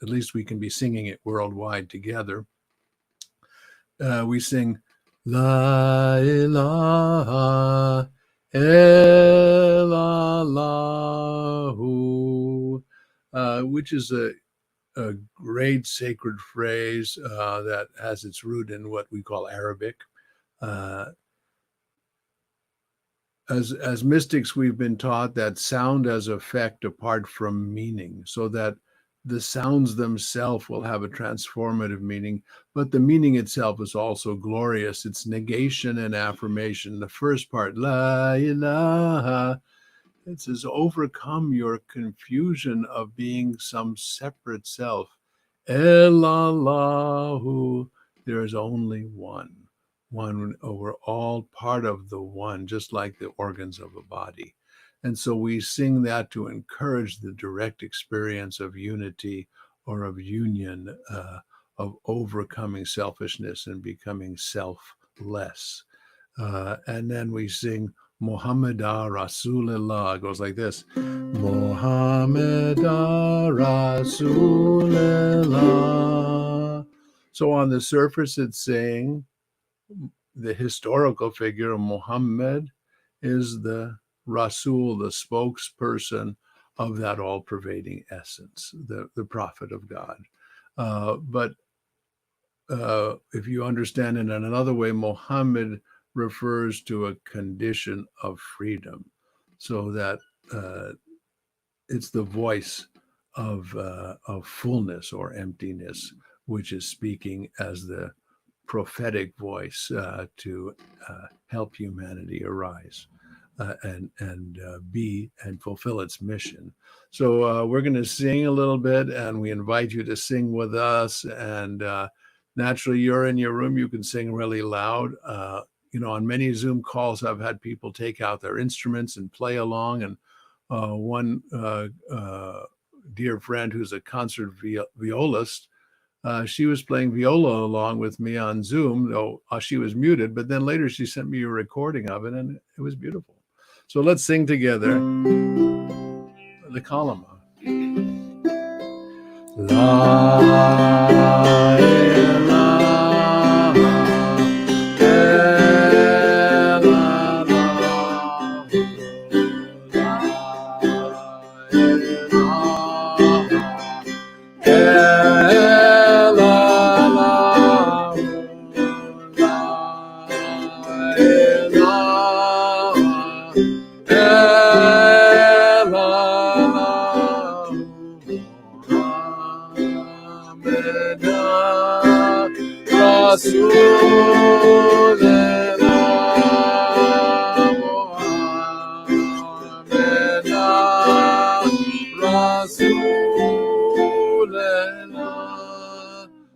at least we can be singing it worldwide together. We sing La ilaha illallahu, which is a great sacred phrase that has its root in what we call Arabic. As mystics, we've been taught that sound has effect apart from meaning, so that the sounds themselves will have a transformative meaning, but the meaning itself is also glorious. It's negation and affirmation. The first part, La ilaha, it says, overcome your confusion of being some separate self. Elallahu, there is only one over all, part of the one, just like the organs of a body. And so we sing that to encourage the direct experience of unity or of union, of overcoming selfishness and becoming selfless. And then we sing Muhammadah Rasulullah. It goes like this. Muhammadah Rasulullah. So on the surface, it's saying the historical figure of Muhammad is the Rasul, the spokesperson of that all-pervading essence, the prophet of God. But if you understand it in another way, Muhammad refers to a condition of freedom, so that it's the voice of fullness or emptiness, which is speaking as the prophetic voice to help humanity arise. and be and fulfill its mission. So we're going to sing a little bit, and we invite you to sing with us. And naturally, you're in your room, you can sing really loud. On many Zoom calls, I've had people take out their instruments and play along. And one dear friend who's a concert violist, she was playing viola along with me on Zoom, though she was muted. But then later she sent me a recording of it, and it was beautiful. So let's sing together the Kalama. La, la,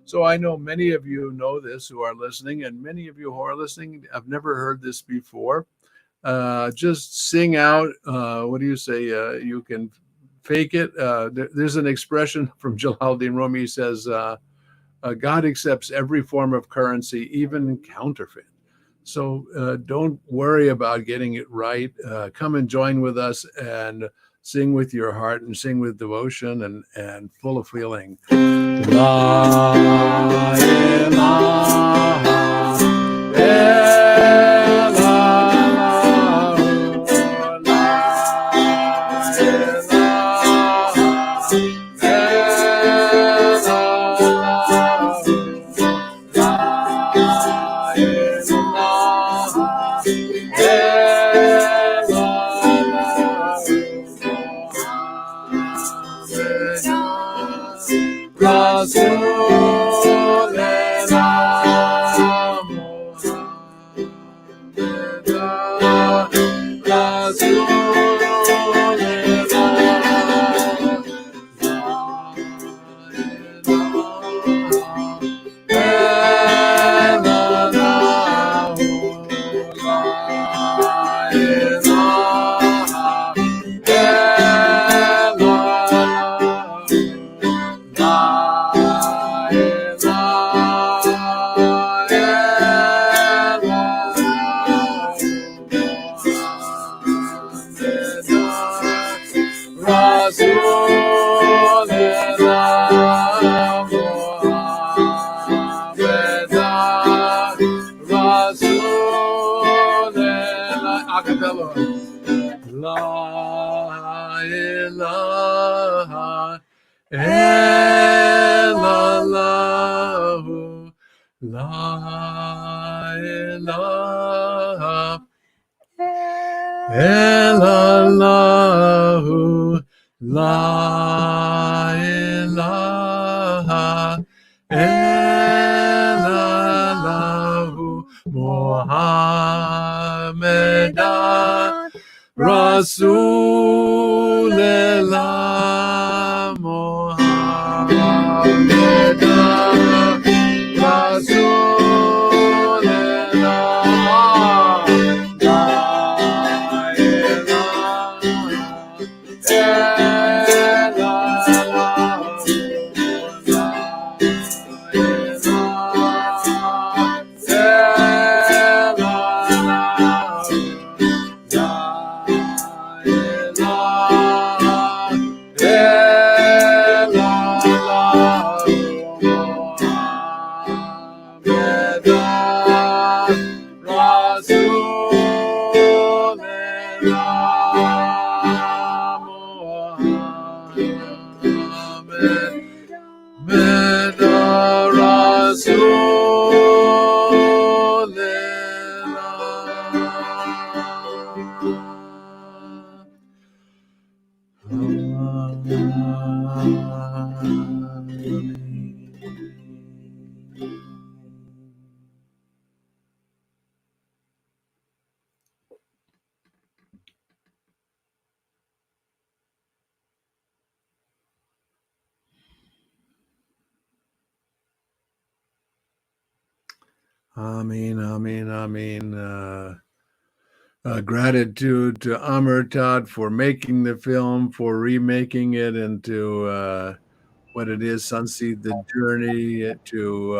So I know many of you know this who are listening, and many of you who are listening have never heard this before. Just sing out. What do you say? You can fake it. There's an expression from Jalaluddin Rumi. He says, God accepts every form of currency, even counterfeit. So don't worry about getting it right. Come and join with us and sing with your heart and sing with devotion and full of feeling. La Muhammadan Rasulullah Muhammadan Rasulullah La ilaha Amen, amen, amen. Gratitude to Amartat for making the film, for remaking it into what it is, Sunseed the Journey, to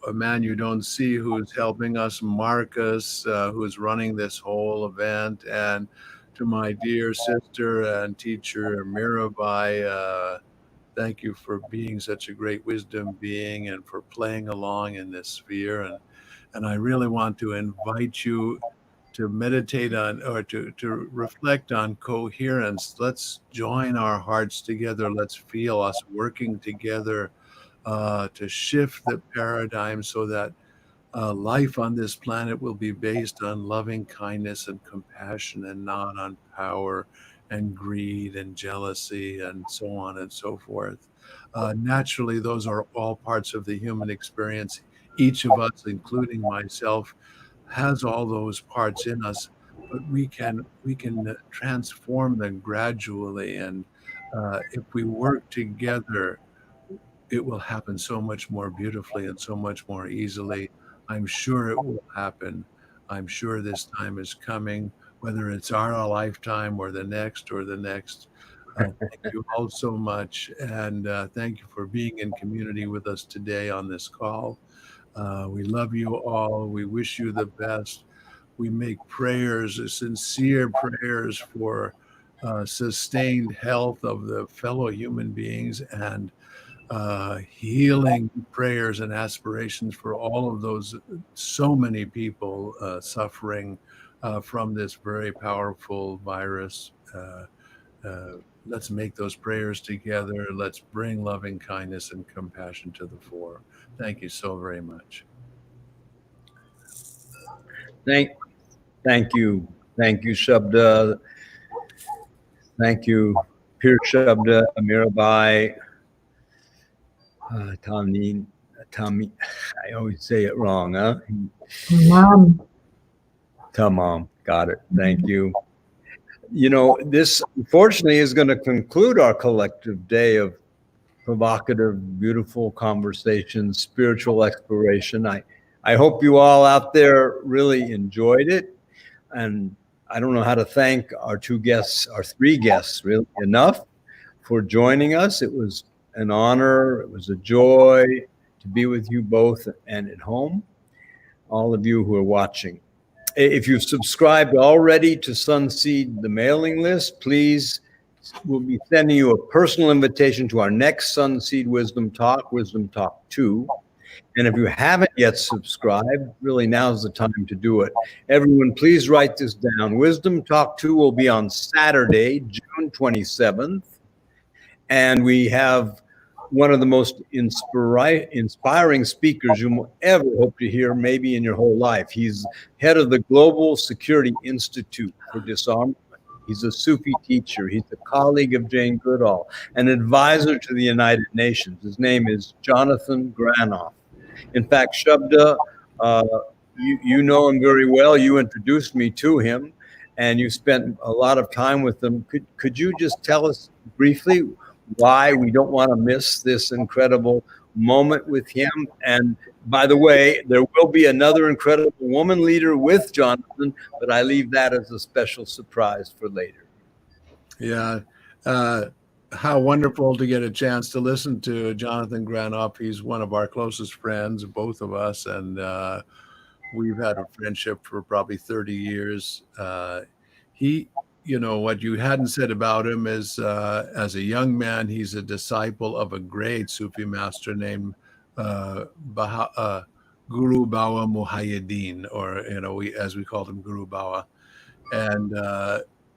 a man you don't see who's helping us, Marcus, who's running this whole event, and to my dear sister and teacher, Mirabai. Thank you for being such a great wisdom being and for playing along in this sphere. And I really want to invite you to meditate on or to reflect on coherence. Let's join our hearts together. Let's feel us working together to shift the paradigm so that life on this planet will be based on loving kindness and compassion and not on power and greed and jealousy and so on and so forth. Naturally, those are all parts of the human experience. Each of us, including myself, has all those parts in us, but we can transform them gradually. And if we work together, it will happen so much more beautifully and so much more easily. I'm sure it will happen. I'm sure this time is coming, whether it's our lifetime or the next or the next. Thank you all so much. And thank you for being in community with us today on this call. We love you all. We wish you the best. We make prayers, sincere prayers for sustained health of the fellow human beings and healing prayers and aspirations for all of those, so many people suffering from this very powerful virus. Let's make those prayers together. Let's bring loving kindness and compassion to the fore. Thank you so very much. Thank you. Thank you, Shabda. Thank you, Pir Shabda, Mirabai, Tamim. I always say it wrong, huh? Mom. Tamam. Got it. Thank you. You know, this unfortunately is going to conclude our collective day of provocative, beautiful conversations, spiritual exploration. I hope you all out there really enjoyed it. And I don't know how to thank our three guests really enough for joining us. It was an honor. It was a joy to be with you both and at home, all of you who are watching. If you've subscribed already to Sunseed, the mailing list, please, we'll be sending you a personal invitation to our next Sunseed Wisdom Talk, Wisdom Talk 2. And if you haven't yet subscribed, really now's the time to do it. Everyone, please write this down. Wisdom Talk 2 will be on Saturday, June 27th. And we have one of the most inspiring speakers you will ever hope to hear maybe in your whole life. He's head of the Global Security Institute for Disarmament. He's a Sufi teacher. He's a colleague of Jane Goodall, an advisor to the United Nations. His name is Jonathan Granoff. In fact, Shabda, you know him very well. You introduced me to him, and you spent a lot of time with him. Could you just tell us briefly why we don't want to miss this incredible moment with him? And by the way, there will be another incredible woman leader with Jonathan, but I leave that as a special surprise for later. Yeah. How wonderful to get a chance to listen to Jonathan Granoff. He's one of our closest friends, both of us, and we've had a friendship for probably 30 years. What you hadn't said about him is, as a young man, he's a disciple of a great Sufi master named Guru Bawa Muhayyiddin, or as we called him, Guru Bawa, and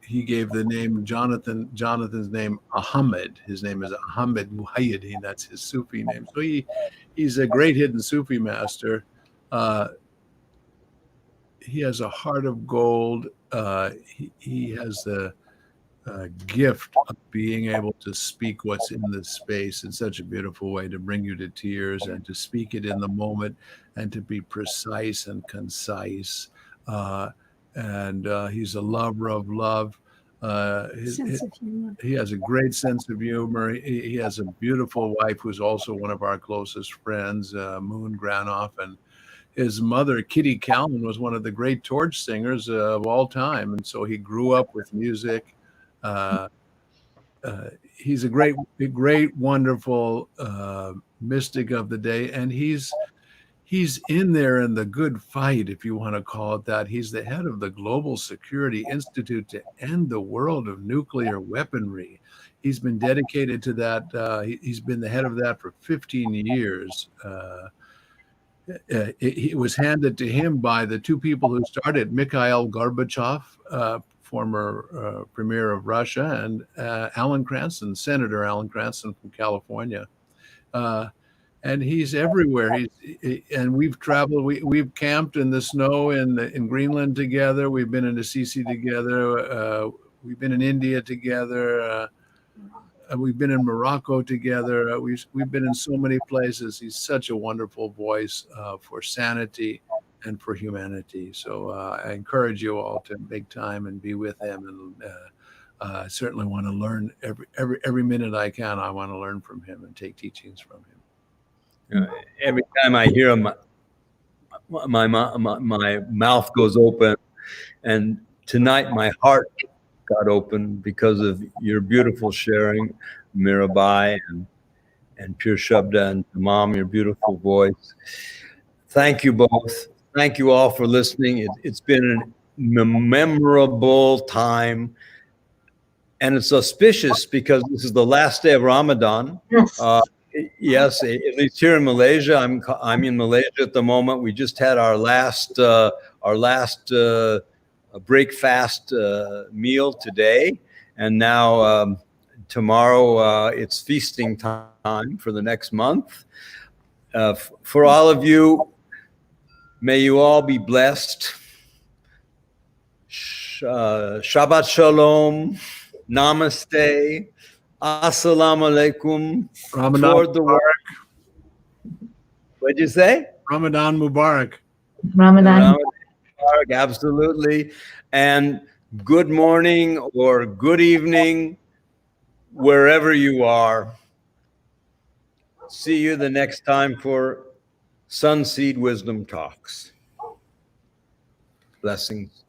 he gave the name Jonathan's name Ahmed. His name is Ahmed Muhayyiddin. That's his Sufi name. So he's a great hidden Sufi master. He has a heart of gold. He has the gift of being able to speak what's in this space in such a beautiful way, to bring you to tears and to speak it in the moment and to be precise and concise. And he's a lover of love. He has a great sense of humor. He has a beautiful wife who's also one of our closest friends, Moon Granoff, and his mother, Kitty Kalman, was one of the great torch singers of all time, and so he grew up with music. He's a great, wonderful mystic of the day, and he's in there in the good fight, if you want to call it that. He's the head of the Global Security Institute to end the world of nuclear weaponry. He's been dedicated to that. He's been the head of that for 15 years. It was handed to him by the two people who started, Mikhail Gorbachev, former premier of Russia, and Alan Cranston, Senator Alan Cranston from California. And he's everywhere. And we've traveled. We've camped in the snow in Greenland together. We've been in Assisi together. We've been in India together. We've been in Morocco together. We've been in so many places. He's such a wonderful voice for sanity and for humanity. So I encourage you all to make time and be with him. And I certainly want to learn every minute I can. I want to learn from him and take teachings from him. Every time I hear him, my mouth goes open, and tonight my heart got open because of your beautiful sharing, Mirabai and Pir Shabda and Mom, your beautiful voice. Thank you both. Thank you all for listening. It's been a memorable time, and it's auspicious because this is the last day of Ramadan. Yes, at least here in Malaysia. I'm in Malaysia at the moment. We just had our last break fast meal today, and now tomorrow it's feasting time for the next month. For all of you, may you all be blessed. Shabbat Shalom, Namaste, Assalamu alaikum. Ramadan Mubarak. What'd you say? Ramadan Mubarak. Ramadan. Mubarak, absolutely. And good morning or good evening, wherever you are. See you the next time for Sunseed Wisdom Talks. Blessings.